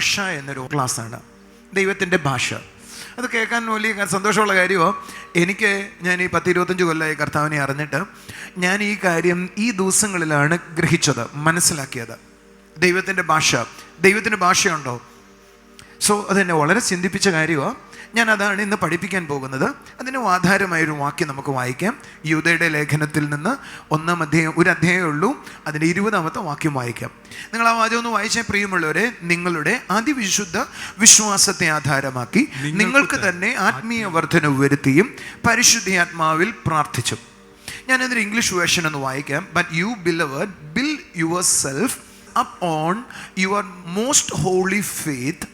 ഭാഷ എന്നൊരു ക്ലാസ്സാണ്. ദൈവത്തിൻ്റെ ഭാഷ. അത് കേൾക്കാൻ വലിയ സന്തോഷമുള്ള കാര്യമോ. ഞാൻ ഈ 10-25 കൊല്ലമായി കർത്താവിനെ അറിഞ്ഞിട്ട് ഞാൻ ഈ കാര്യം ഈ ദിവസങ്ങളിലാണ് ഗ്രഹിച്ചത്, മനസ്സിലാക്കിയത്. ദൈവത്തിൻ്റെ ഭാഷ. ദൈവത്തിന് ഭാഷയുണ്ടോ? അതെന്നെ വളരെ ചിന്തിപ്പിച്ച കാര്യമാണ്. ഞാൻ അതാണ് ഇന്ന് പഠിപ്പിക്കാൻ പോകുന്നത്. അതിന് ആധാരമായൊരു വാക്യം നമുക്ക് വായിക്കാം. യൂദയുടെ ലേഖനത്തിൽ നിന്ന് 1-ാം അധ്യായം, ഒരു അധ്യായമേ ഉള്ളൂ, അതിൻ്റെ 20-ാമത്തെ വാക്യം വായിക്കാം. നിങ്ങൾ ആ വാചകം ഒന്ന് വായിച്ചാൽ, പ്രിയമുള്ളവരെ, നിങ്ങളുടെ അതിവിശുദ്ധ വിശ്വാസത്തെ ആധാരമാക്കി നിങ്ങൾക്ക് തന്നെ ആത്മീയ വർധന വരുത്തിയും പരിശുദ്ധാത്മാവിൽ പ്രാർത്ഥിച്ചു. ഞാനതിന് ഇംഗ്ലീഷ് വേർഷൻ ഒന്ന് വായിക്കാം. But you beloved build yourself up on your most holy faith,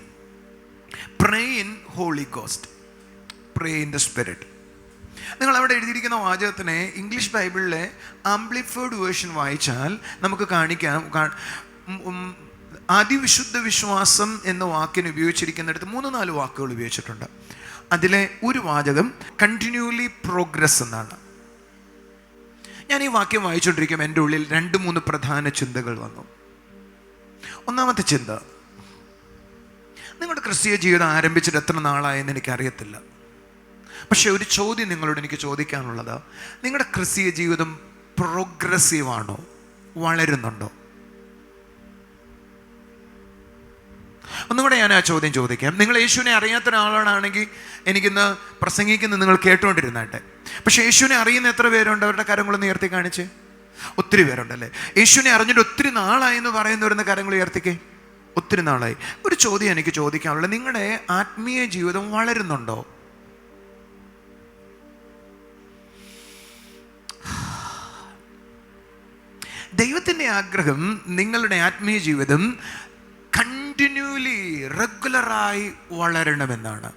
pray in Holy Ghost, pray in the Spirit. നിങ്ങൾ അവിടെ എഴുതിയിരിക്കുന്ന വാചകത്തിനെ ഇംഗ്ലീഷ് ബൈബിളിലെ ആംപ്ലിഫൈഡ് വേർഷൻ വായിച്ചാൽ നമുക്ക് കാണിക്കാം. അതിവിശുദ്ധ വിശ്വാസം എന്ന വാക്കിന് ഉപയോഗിച്ചിരിക്കുന്നിടത്ത് 3-4 വാക്കുകൾ ഉപയോഗിച്ചിട്ടുണ്ട്. അതിലെ ഒരു വാചകം കണ്ടിന്യൂലി പ്രോഗ്രസ് എന്നാണ്. ഞാൻ ഈ വാക്യം വായിച്ചുകൊണ്ടിരിക്കുമ്പോൾ എൻ്റെ ഉള്ളിൽ 2-3 പ്രധാന ചിന്തകൾ വന്നു. ഒന്നാമത്തെ ചിന്ത, നിങ്ങളുടെ ക്രിസ്തീയ ജീവിതം ആരംഭിച്ചിട്ട് എത്ര നാളായെന്ന് എനിക്കറിയത്തില്ല. പക്ഷെ ഒരു ചോദ്യം നിങ്ങളോട് എനിക്ക് ചോദിക്കാനുള്ളത്, നിങ്ങളുടെ ക്രിസ്തീയ ജീവിതം പ്രോഗ്രസീവ് ആണോ? വളരുന്നുണ്ടോ? ഒന്നുകൂടെ ഞാൻ ആ ചോദ്യം ചോദിക്കാം. നിങ്ങൾ യേശുവിനെ അറിയാത്ത ഒരാളാണെങ്കിൽ എനിക്കിന്ന് പ്രസംഗിക്കുന്നത് നിങ്ങൾ കേട്ടുകൊണ്ടിരുന്നാട്ടെ. പക്ഷെ യേശുവിനെ അറിയുന്ന എത്ര പേരുണ്ട്? അവരുടെ കരങ്ങളൊന്ന് ഉയർത്തി കാണിച്ച്. ഒത്തിരി പേരുണ്ടല്ലേ. യേശുവിനെ അറിഞ്ഞിട്ട് ഒത്തിരി നാളായി എന്ന് പറയുന്നവരുന്ന കരങ്ങൾ ഉയർത്തിക്കേ. ഒത്തിരി നാളായി. ഒരു ചോദ്യം എനിക്ക് ചോദിക്കാനുള്ളത്, നിങ്ങളുടെ ആത്മീയ ജീവിതം വളരുന്നുണ്ടോ? ദൈവത്തിൻ്റെ ആഗ്രഹം നിങ്ങളുടെ ആത്മീയ ജീവിതം കണ്ടിന്യൂലി റെഗുലറായി വളരണമെന്നാണ്.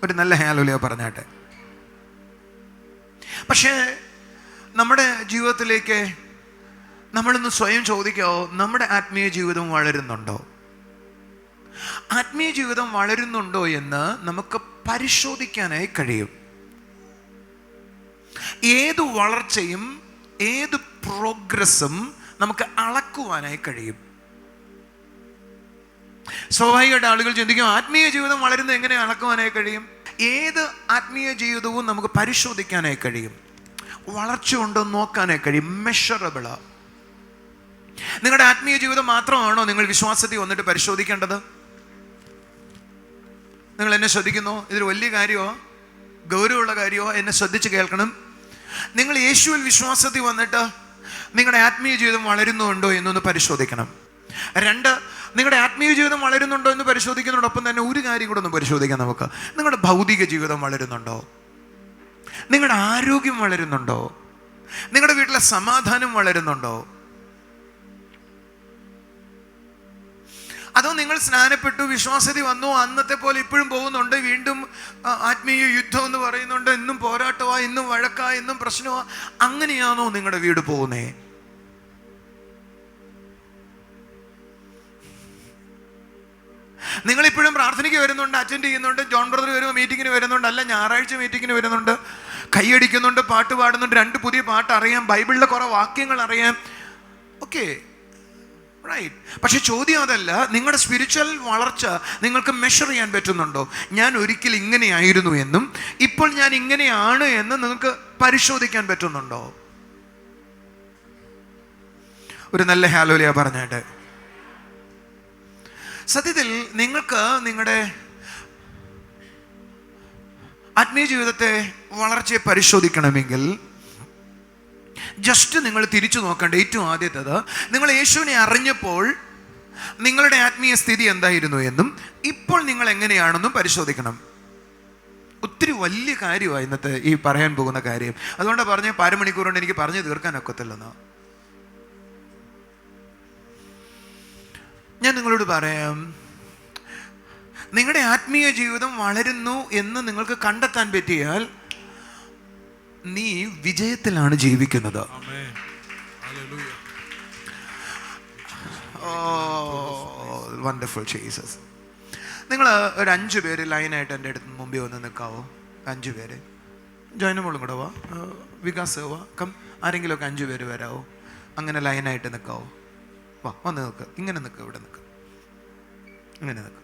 ഒരു നല്ല ഹല്ലേലൂയ പറഞ്ഞാട്ടെ. പക്ഷേ നമ്മുടെ ജീവിതത്തിലേക്ക് നമ്മളൊന്ന് സ്വയം ചോദിക്കാവോ, നമ്മുടെ ആത്മീയ ജീവിതം വളരുന്നുണ്ടോ? ആത്മീയ ജീവിതം വളരുന്നുണ്ടോ എന്ന് നമുക്ക് പരിശോധിക്കാനായി കഴിയും. ഏത് വളർച്ചയും ഏത് പ്രോഗ്രസ്സും നമുക്ക് അളക്കുവാനായി കഴിയും. സ്വാഭാവികമായിട്ട് ആളുകൾ ചിന്തിക്കും, ആത്മീയ ജീവിതം വളരുന്നത് എങ്ങനെ അളക്കുവാനായി കഴിയും? ഏത് ആത്മീയ ജീവിതവും നമുക്ക് പരിശോധിക്കാനായി കഴിയും. വളർച്ച ഉണ്ടോ നോക്കാനായി കഴിയും. മെഷറബിളാ. നിങ്ങളുടെ ആത്മീയ ജീവിതം മാത്രമാണോ നിങ്ങൾ വിശ്വാസത്തിൽ വന്നിട്ട് പരിശോധിക്കേണ്ടത്? നിങ്ങൾ എന്നെ ശ്രദ്ധിക്കുന്നോ? ഇതൊരു വലിയ കാര്യമോ, ഗൗരവമുള്ള കാര്യമോ? എന്നെ ശ്രദ്ധിച്ച് കേൾക്കണം. നിങ്ങൾ യേശുവിൽ വിശ്വാസത്തിൽ വന്നിട്ട് നിങ്ങളുടെ ആത്മീയ ജീവിതം വളരുന്നുണ്ടോ എന്നൊന്ന് പരിശോധിക്കണം. 2, നിങ്ങളുടെ ആത്മീയ ജീവിതം വളരുന്നുണ്ടോ എന്ന് പരിശോധിക്കുന്നതോടൊപ്പം തന്നെ ഒരു കാര്യം കൂടെ ഒന്ന് പരിശോധിക്കാം നമുക്ക്. നിങ്ങളുടെ ഭൗതിക ജീവിതം വളരുന്നുണ്ടോ? നിങ്ങളുടെ ആരോഗ്യം വളരുന്നുണ്ടോ? നിങ്ങളുടെ വീട്ടിലെ സമാധാനം വളരുന്നുണ്ടോ? അതോ നിങ്ങൾ സ്നാനപ്പെട്ടു, വിശ്വാസത്തിൽ വന്നു, അന്നത്തെ പോലെ ഇപ്പോഴും പോകുന്നുണ്ട്, വീണ്ടും ആത്മീയ യുദ്ധം എന്ന് പറയുന്നുണ്ട്, ഇന്നും പോരാട്ടമാ, ഇന്നും വഴക്കാ, ഇന്നും പ്രശ്നമാ, അങ്ങനെയാണോ നിങ്ങളുടെ വീട് പോകുന്നേ? നിങ്ങളിപ്പോഴും പ്രാർത്ഥനയ്ക്ക് വരുന്നുണ്ട്, അറ്റൻഡ് ചെയ്യുന്നുണ്ട്, ജോൺ ബ്രദർ വരുമ്പോൾ മീറ്റിങ്ങിന് വരുന്നുണ്ട്, അല്ല ഞായറാഴ്ച മീറ്റിങ്ങിന് വരുന്നുണ്ട്, കൈയടിക്കുന്നുണ്ട്, പാട്ട് പാടുന്നുണ്ട്, 2 പുതിയ പാട്ട് അറിയാം, ബൈബിളിലെ കുറെ വാക്യങ്ങൾ അറിയാം, ഓക്കെ, റൈറ്റ്. പക്ഷെ ചോദ്യം അതല്ല. നിങ്ങളുടെ സ്പിരിച്വൽ വളർച്ച നിങ്ങൾക്ക് മെഷർ ചെയ്യാൻ പറ്റുന്നുണ്ടോ? ഞാൻ ഒരിക്കൽ ഇങ്ങനെയായിരുന്നു എന്നും ഇപ്പോൾ ഞാൻ ഇങ്ങനെയാണ് എന്ന് നിങ്ങൾക്ക് പരിശോധിക്കാൻ പറ്റുന്നുണ്ടോ? ഒരു നല്ല ഹല്ലേലൂയ പറഞ്ഞാട്ടെ. സത്യത്തിൽ നിങ്ങൾക്ക് നിങ്ങളുടെ ആത്മീയ ജീവിതത്തെ വളർച്ചയെ പരിശോധിക്കണമെങ്കിൽ ജസ്റ്റ് നിങ്ങൾ തിരിച്ചു നോക്കേണ്ട ഏറ്റവും ആദ്യത്തേത്, നിങ്ങൾ യേശുവിനെ അറിഞ്ഞപ്പോൾ നിങ്ങളുടെ ആത്മീയ സ്ഥിതി എന്തായിരുന്നു എന്നും ഇപ്പോൾ നിങ്ങൾ എങ്ങനെയാണെന്നും പരിശോധിക്കണം. ഒത്തിരി വലിയ കാര്യമാണ് ഇന്നത്തെ ഈ പറയാൻ പോകുന്ന കാര്യം. അതുകൊണ്ടാണ് പറഞ്ഞ 1/2 മണിക്കൂർ കൊണ്ട് എനിക്ക് പറഞ്ഞു തീർക്കാൻ ഒക്കത്തില്ലെന്ന്. ഞാൻ നിങ്ങളോട് പറയാം, നിങ്ങളുടെ ആത്മീയ ജീവിതം വളരുന്നു എന്ന് നിങ്ങൾക്ക് കണ്ടെത്താൻ പറ്റിയാൽ നീ വിജയത്തിലാണ് ജീവിക്കുന്നത്. Wonderful Jesus. നിങ്ങൾ ഒരു 5 പേര് ലൈനായിട്ട് എൻ്റെ അടുത്ത് മുമ്പിൽ വന്ന് നിൽക്കാവോ? 5 പേര്. ജോയിനും കൂടെ വാ, വികാസ് വാ, കം, ആരെങ്കിലുമൊക്കെ 5 പേര് വരാവോ? അങ്ങനെ ലൈനായിട്ട് നിൽക്കാവോ? വാ, വന്ന് നിൽക്കുക, ഇങ്ങനെ നിൽക്കുക, ഇവിടെ നിൽക്കുക. ഇങ്ങനെ നിൽക്കുക,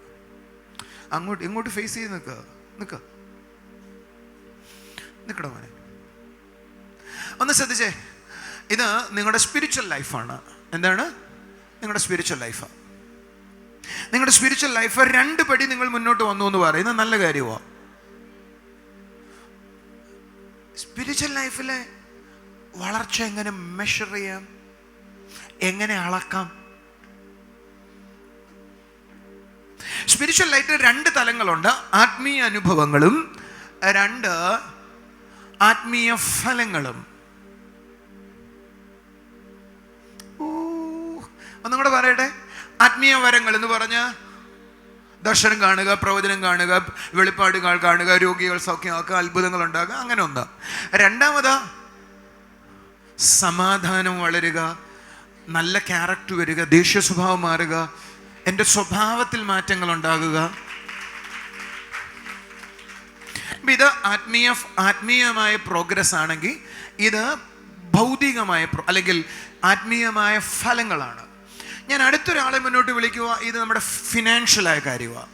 അങ്ങോട്ട് ഇങ്ങോട്ട് ഫേസ് ചെയ്ത് നിൽക്കട മോനെ. ഒന്ന് ശ്രദ്ധിച്ചേ, ഇത് നിങ്ങളുടെ സ്പിരിച്വൽ ലൈഫാണ്. എന്താണ്? നിങ്ങളുടെ സ്പിരിച്വൽ ലൈഫാണ്. നിങ്ങളുടെ സ്പിരിച്വൽ ലൈഫ് 2 പടി നിങ്ങൾ മുന്നോട്ട് വന്നു എന്ന് പറയുന്നത് നല്ല കാര്യമാണ്. സ്പിരിച്വൽ ലൈഫിലെ വളർച്ച എങ്ങനെ മെഷർ ചെയ്യാം, എങ്ങനെ അളക്കാം? സ്പിരിച്വൽ ലൈഫിൽ 2 തലങ്ങളുണ്ട്. ആത്മീയ അനുഭവങ്ങളും 2 ആത്മീയ ഫലങ്ങളും. ഒന്നും കൂടെ പറയട്ടെ. ആത്മീയ വരങ്ങൾ എന്ന് പറഞ്ഞ ദർശനം കാണുക, പ്രവചനം കാണുക, വെളിപ്പാടുകൾ കാണുക, രോഗികൾ സൗഖ്യമാക്കുക, അത്ഭുതങ്ങൾ ഉണ്ടാകുക, അങ്ങനെ ഒന്ന്. 2 സമാധാനം വളരുക, നല്ല ക്യാരക്ടർ വരിക, ദേഷ്യ സ്വഭാവം മാറുക, എൻ്റെ സ്വഭാവത്തിൽ മാറ്റങ്ങൾ ഉണ്ടാകുക. ഇത് ആത്മീയമായ പ്രോഗ്രസ് ആണെങ്കിൽ, ഇത് ഭൗതികമായ അല്ലെങ്കിൽ ആത്മീയമായ ഫലങ്ങളാണ്. ഞാൻ അടുത്തൊരാളെ മുന്നോട്ട് വിളിക്കുക. ഇത് നമ്മുടെ ഫിനാൻഷ്യലായ കാര്യമാണ്.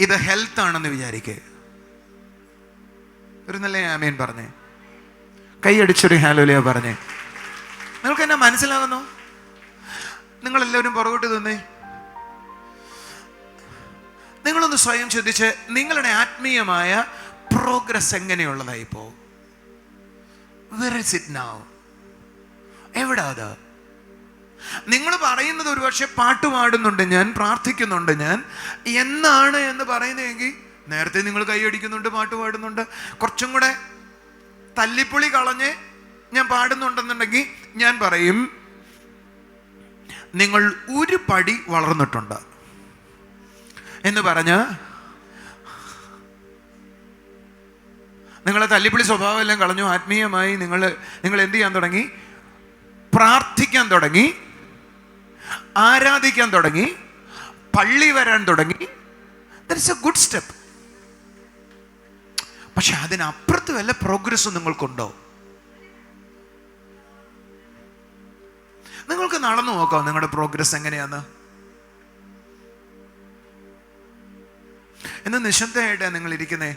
ഇത് ഹെൽത്ത് ആണെന്ന് വിചാരിക്കേ. ഒരു നല്ല ആമേൻ പറഞ്ഞേ, കൈയടിച്ചൊരു ഹല്ലേലൂയ പറഞ്ഞേ. നിങ്ങൾക്ക് എന്നെ മനസ്സിലാകുന്നു? നിങ്ങളെല്ലാവരും പുറകോട്ട് നിന്നേ. നിങ്ങളൊന്ന് സ്വയം ശ്രദ്ധിച്ച് നിങ്ങളുടെ ആത്മീയമായ പ്രോഗ്രസ് എങ്ങനെയുള്ളതായി ഇപ്പോ? Where is it now? എവിടെ അത്? നിങ്ങൾ പറയുന്നത് ഒരുപക്ഷെ പാട്ട് പാടുന്നുണ്ട് ഞാൻ, പ്രാർത്ഥിക്കുന്നുണ്ട് ഞാൻ എന്നാണ് എന്ന് പറയുന്നതെങ്കിൽ, നേരത്തെ നിങ്ങൾ കൈയടിക്കുന്നുണ്ട്, പാട്ട് പാടുന്നുണ്ട്, കുറച്ചും കൂടെ തല്ലിപ്പൊളി കളഞ്ഞ് ഞാൻ പാടുന്നുണ്ടെന്നുണ്ടെങ്കിൽ ഞാൻ പറയും നിങ്ങൾ 1 പടി വളർന്നിട്ടുണ്ട് എന്ന് പറഞ്ഞ് നിങ്ങളെ തല്ലിപ്പൊളി സ്വഭാവം എല്ലാം കളഞ്ഞു. ആത്മീയമായി നിങ്ങൾ എന്ത് ചെയ്യാൻ തുടങ്ങി? പ്രാർത്ഥിക്കാൻ തുടങ്ങി, ആരാധിക്കാൻ തുടങ്ങി, പള്ളി വരാൻ തുടങ്ങി. That is A good step. പക്ഷെ അതിനപ്പുറത്ത് വല്ല പ്രോഗ്രസ്സും നിങ്ങൾക്കുണ്ടോ? നിങ്ങൾക്ക് നടന്നു നോക്കാം നിങ്ങളുടെ പ്രോഗ്രസ് എങ്ങനെയാന്ന്. എന്ന് നിശബ്ദമായിട്ടാണ് നിങ്ങൾ ഇരിക്കുന്നേ.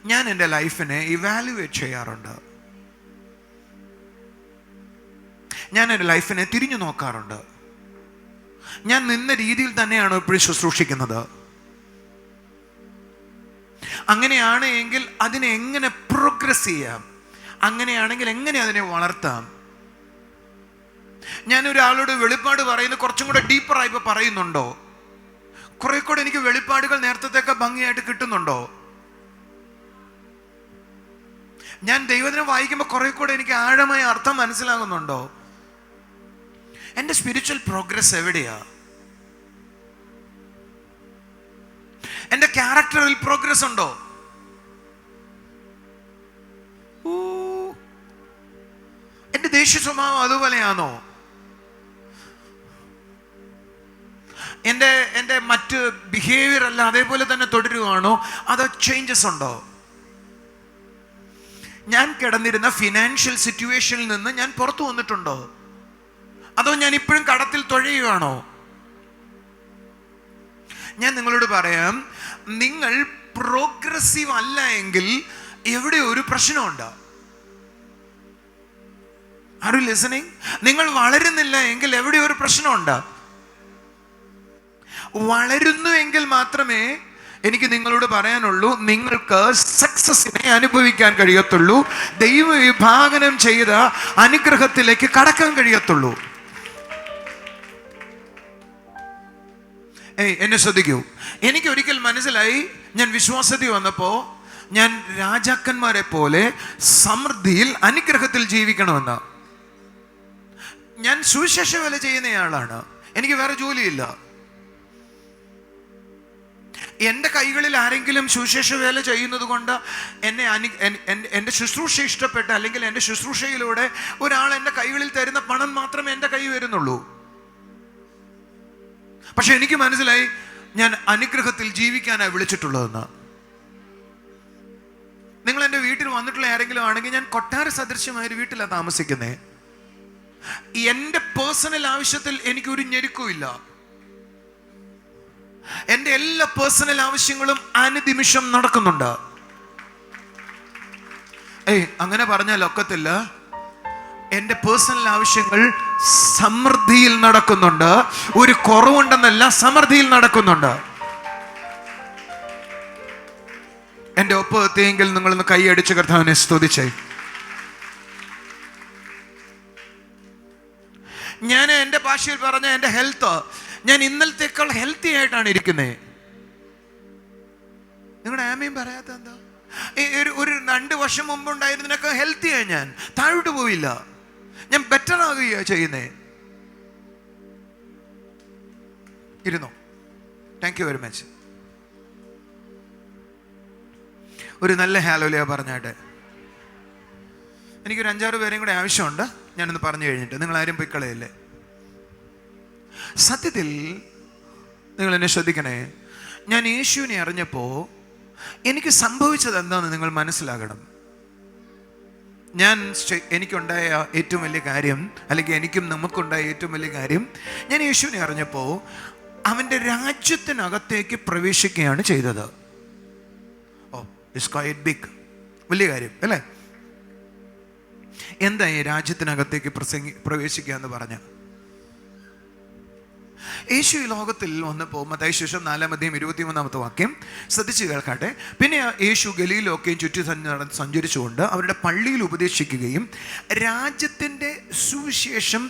ഞാൻ എൻ്റെ ലൈഫിനെ ഇവാലുവേറ്റ് ചെയ്യാറുണ്ട്. ഞാൻ എൻ്റെ ലൈഫിനെ തിരിഞ്ഞു നോക്കാറുണ്ട്. ഞാൻ നിന്ന രീതിയിൽ തന്നെയാണോ ഇപ്പോഴും ശുശ്രൂഷിക്കുന്നത്? അങ്ങനെയാണ് എങ്കിൽ അതിനെ എങ്ങനെ പ്രോഗ്രസ് ചെയ്യാം? അങ്ങനെയാണെങ്കിൽ എങ്ങനെ അതിനെ വളർത്താം? ഞാനൊരാളോട് വെളിപ്പാട് പറയുന്നത് കുറച്ചും കൂടെ ഡീപ്പറായി പറയുന്നുണ്ടോ? കുറെ കൂടെ എനിക്ക് വെളിപ്പാടുകൾ നേരത്തേക്ക് ഭംഗിയായിട്ട് കിട്ടുന്നുണ്ടോ? ഞാൻ ദൈവത്തിനെ വായിക്കുമ്പോൾ കുറെ കൂടെ എനിക്ക് ആഴമായ അർത്ഥം മനസ്സിലാകുന്നുണ്ടോ? എൻ്റെ സ്പിരിച്വൽ പ്രോഗ്രസ് എവിടെയാ? എൻ്റെ ക്യാരക്ടറിൽ പ്രോഗ്രസ് ഉണ്ടോ? എൻ്റെ ദേഷ്യ സ്വഭാവം അതുപോലെയാണോ? എൻ്റെ മറ്റ് ബിഹേവിയർ അല്ല അതേപോലെ തന്നെ തുടരുകയാണോ? അതോ ചേഞ്ചസ് ഉണ്ടോ? ഞാൻ കിടന്നിരുന്ന ഫിനാൻഷ്യൽ സിറ്റുവേഷനിൽ നിന്ന് ഞാൻ പുറത്തു വന്നിട്ടുണ്ടോ? അതോ ഞാൻ ഇപ്പോഴും കടത്തിൽ തുഴയുകയാണോ? ഞാൻ നിങ്ങളോട് പറയാം, നിങ്ങൾ പ്രോഗ്രസീവ് അല്ല എങ്കിൽ എവിടെ ഒരു പ്രശ്നമുണ്ട്. Are you listening? നിങ്ങൾ വളരുന്നില്ല എങ്കിൽ എവിടെ ഒരു പ്രശ്നമുണ്ട്. വളരുന്നു എങ്കിൽ മാത്രമേ എനിക്ക് നിങ്ങളോട് പറയാനുള്ളൂ, നിങ്ങൾക്ക് സക്സസിനെ അനുഭവിക്കാൻ കഴിയത്തുള്ളൂ, ദൈവ വിഭാഗനം ചെയ്ത അനുഗ്രഹത്തിലേക്ക് കടക്കാൻ കഴിയത്തുള്ളൂ. എന്നെ ശ്രദ്ധിക്കൂ. എനിക്ക് ഒരിക്കൽ മനസ്സിലായി, ഞാൻ വിശ്വാസത്തിൽ വന്നപ്പോൾ ഞാൻ രാജാക്കന്മാരെ പോലെ സമൃദ്ധിയിൽ അനുഗ്രഹത്തിൽ ജീവിക്കണമെന്ന്. ഞാൻ സുവിശേഷ വേല ചെയ്യുന്നയാളാണ്, എനിക്ക് വേറെ ജോലിയില്ല. എൻ്റെ കൈകളിൽ ആരെങ്കിലും സുവിശേഷ വേല ചെയ്യുന്നത് കൊണ്ട് എൻ്റെ ശുശ്രൂഷ ഇഷ്ടപ്പെട്ട് അല്ലെങ്കിൽ എൻ്റെ ശുശ്രൂഷയിലൂടെ ഒരാൾ എൻ്റെ കൈകളിൽ തരുന്ന പണം മാത്രമേ എൻ്റെ കൈ വരുന്നുള്ളൂ. പക്ഷെ എനിക്ക് മനസ്സിലായി, ഞാൻ അനുഗ്രഹത്തിൽ ജീവിക്കാനാണ് വിളിച്ചിട്ടുള്ളതെന്ന്. നിങ്ങൾ എൻ്റെ വീട്ടിൽ വന്നിട്ടുള്ള ആരെങ്കിലും ആണെങ്കിൽ, ഞാൻ കൊട്ടാര സദൃശ്യമായ ഒരു വീട്ടിലാണ് താമസിക്കുന്നത്. എൻ്റെ പേഴ്സണൽ ആവശ്യത്തിൽ എനിക്കൊരു ഞെരുക്കമില്ല. എൻ്റെ എല്ലാ പേഴ്സണൽ ആവശ്യങ്ങളും അനുനിമിഷം നടക്കുന്നുണ്ട്. അങ്ങനെ പറഞ്ഞാൽ ഒക്കത്തില്ല. എൻ്റെ പേഴ്സണൽ ആവശ്യങ്ങൾ സമൃദ്ധിയിൽ നടക്കുന്നുണ്ട്. ഒരു കുറവുണ്ടെന്നല്ല, സമൃദ്ധിയിൽ നടക്കുന്നുണ്ട്. എൻ്റെ ഒപ്പം എത്തിയെങ്കിൽ നിങ്ങളൊന്ന് കൈയടിച്ച് കർത്താവിനെ സ്തുതിച്ചേ. ഞാൻ എൻ്റെ ഭാഷയിൽ പറഞ്ഞ എൻ്റെ ഹെൽത്ത്, ഞാൻ ഇന്നലത്തേക്കാൾ ഹെൽത്തി ആയിട്ടാണ് ഇരിക്കുന്നത്. നിങ്ങളുടെ ആമയും പറയാത്ത എന്താ? ഒരു 2 വർഷം മുമ്പ് ഉണ്ടായിരുന്നതിനൊക്കെ ഹെൽത്തിയായി, ഞാൻ താഴോട്ട് പോയില്ല, ഞാൻ ബെറ്റർ ആകുകയാണ് ചെയ്യുന്നേ. ഇരുന്നോ. Thank you very much. ഒരു നല്ല ഹല്ലേലൂയ പറഞ്ഞാട്ടെ. എനിക്കൊരു 5-6 പേരെയും കൂടെ ആവശ്യമുണ്ട്. ഞാനൊന്ന് പറഞ്ഞു കഴിഞ്ഞിട്ട് നിങ്ങളാരും പോയി കളയല്ലേ. സത്യത്തിൽ നിങ്ങൾ എന്നെ ശ്രദ്ധിക്കണേ. ഞാൻ യേശുവിനെ അറിഞ്ഞപ്പോൾ എനിക്ക് സംഭവിച്ചത് എന്താണെന്ന് നിങ്ങൾ മനസ്സിലാകണം. എനിക്കുണ്ടായ ഏറ്റവും വലിയ കാര്യം, അല്ലെങ്കിൽ എനിക്കും നമുക്കുണ്ടായ ഏറ്റവും വലിയ കാര്യം, ഞാൻ യേശുവിനെ അറിഞ്ഞപ്പോൾ അവൻ്റെ രാജ്യത്തിനകത്തേക്ക് പ്രവേശിക്കുകയാണ് ചെയ്തത്. ഇറ്റ്സ് ക്വൈറ്റ് ബിഗ്, വലിയ കാര്യം അല്ലേ? എന്താ ഈ രാജ്യത്തിനകത്തേക്ക് പ്രവേശിക്കുക എന്ന് പറഞ്ഞ? യേശു ഈ ലോകത്തിൽ വന്നപ്പോൾ മത്തായി സുവിശേഷം 4:23 ശ്രദ്ധിച്ചു കേൾക്കാട്ടെ. പിന്നെ യേശു ഗലീലൊക്കെയും ചുറ്റി സഞ്ചരിച്ചുകൊണ്ട് അവരുടെ പള്ളിയിൽ ഉപദേശിക്കുകയും രാജ്യത്തിൻ്റെ സുവിശേഷം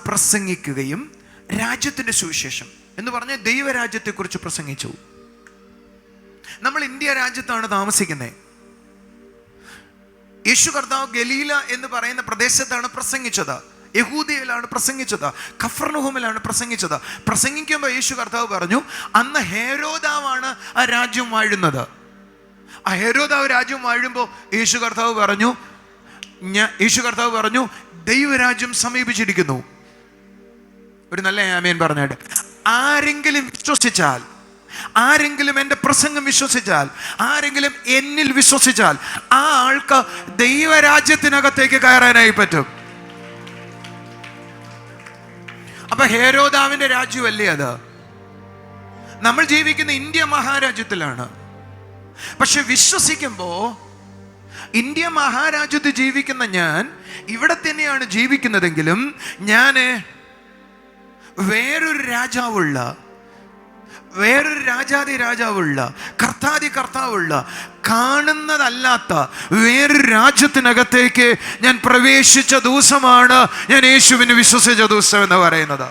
പ്രസംഗിക്കുകയും, രാജ്യത്തിൻ്റെ സുവിശേഷം എന്ന് പറഞ്ഞാൽ ദൈവരാജ്യത്തെക്കുറിച്ച് പ്രസംഗിച്ചു. നമ്മൾ ഇന്ത്യ രാജ്യത്താണ് താമസിക്കുന്നത്. യേശു കർത്താവ് ഗലീല എന്ന് പറയുന്ന പ്രദേശത്താണ് പ്രസംഗിച്ചത്. യഹൂദിയയിലാണ് പ്രസംഗിച്ചത്. കഫർനഹൂമിലാണ് പ്രസംഗിച്ചത്. പ്രസംഗിക്കുമ്പോൾ യേശു കർത്താവ് പറഞ്ഞു, അന്ന് ഹെരോദാവാണ് ആ രാജ്യം വാഴുന്നത്. ആ ഹെരോദാവ് രാജ്യം വാഴുമ്പോൾ യേശു കർത്താവ് പറഞ്ഞു ദൈവരാജ്യം സമീപിച്ചിരിക്കുന്നു. ഒരു നല്ല ആമേൻ പറഞ്ഞാട്. ആരെങ്കിലും വിശ്വസിച്ചാൽ, ആരെങ്കിലും എൻ്റെ പ്രസംഗം വിശ്വസിച്ചാൽ, ആരെങ്കിലും എന്നിൽ വിശ്വസിച്ചാൽ, ആ ആൾക്ക് ദൈവരാജ്യത്തിനകത്തേക്ക് കയറാനായി പറ്റും. അപ്പൊ ഹെരോദാവിന്റെ രാജ്യമല്ലേ അത്? നമ്മൾ ജീവിക്കുന്ന ഇന്ത്യ മഹാരാജ്യത്തിലാണ്. പക്ഷെ വിശ്വസിക്കുമ്പോ ഇന്ത്യ മഹാരാജ്യത്ത് ജീവിക്കുന്ന ഞാൻ ഇവിടെ തന്നെയാണ് ജീവിക്കുന്നതെങ്കിലും ഞാൻ വേറൊരു രാജാവുള്ള, വേറൊരു രാജാവുള്ള, കർത്താവുള്ള, കാണുന്നതല്ലാത്ത വേറൊരു രാജ്യത്തിനകത്തേക്ക് ഞാൻ പ്രവേശിച്ച ദിവസമാണ് ഞാൻ യേശുവിനെ വിശ്വസിച്ച ദിവസം എന്ന് പറയുന്നത്.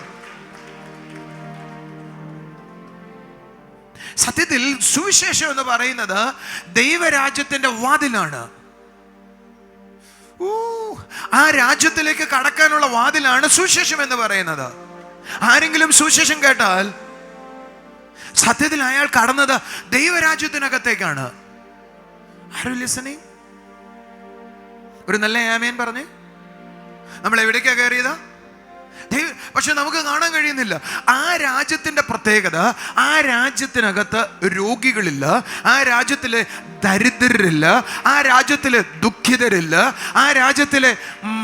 സത്യത്തിൽ സുവിശേഷം എന്ന് പറയുന്നത് ദൈവരാജ്യത്തിന്റെ വാതിലാണ്. ആ രാജ്യത്തിലേക്ക് കടക്കാനുള്ള വാതിലാണ് സുവിശേഷം എന്ന് പറയുന്നത്. ആരെങ്കിലും സുവിശേഷം കേട്ടാൽ സത്യത്തിൽ അയാൾ കടന്നത് ദൈവരാജ്യത്തിനകത്തേക്കാണ്. ആരും ലിസണിങ്? ഒരു നല്ല ആമേൻ പറഞ്ഞേ. നമ്മൾ എവിടേക്കാ കയറിയതാ? പക്ഷെ നമുക്ക് കാണാൻ കഴിയുന്നില്ല. ആ രാജ്യത്തിന്റെ പ്രത്യേകത, ആ രാജ്യത്തിനകത്ത് രോഗികളില്ല, ആ രാജ്യത്തിലെ ദരിദ്രരില്ല, ആ രാജ്യത്തിലെ ദുഃഖിതരില്ല, ആ രാജ്യത്തിലെ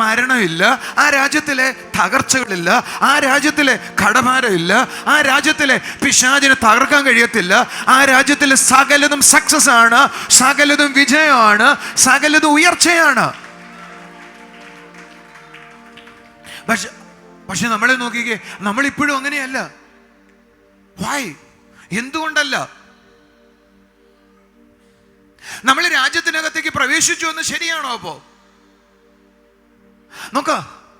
മരണമില്ല, ആ രാജ്യത്തിലെ തകർച്ചകളില്ല, ആ രാജ്യത്തിലെ കടഭാരമില്ല, ആ രാജ്യത്തിലെ പിശാചിനെ തകർക്കാൻ കഴിയത്തില്ല. ആ രാജ്യത്തിലെ സകലതും സക്സസ് ആണ്, സകലതും വിജയമാണ്, സകലതും ഉയർച്ചയാണ്. പക്ഷെ നമ്മളെ നോക്കിക്കേ, നമ്മളിപ്പോഴും അങ്ങനെയല്ല. വായ് എന്തുകൊണ്ടല്ല? നമ്മൾ രാജ്യത്തിനകത്തേക്ക് പ്രവേശിച്ചു എന്ന് ശരിയാണോ? അപ്പോ നോക്ക,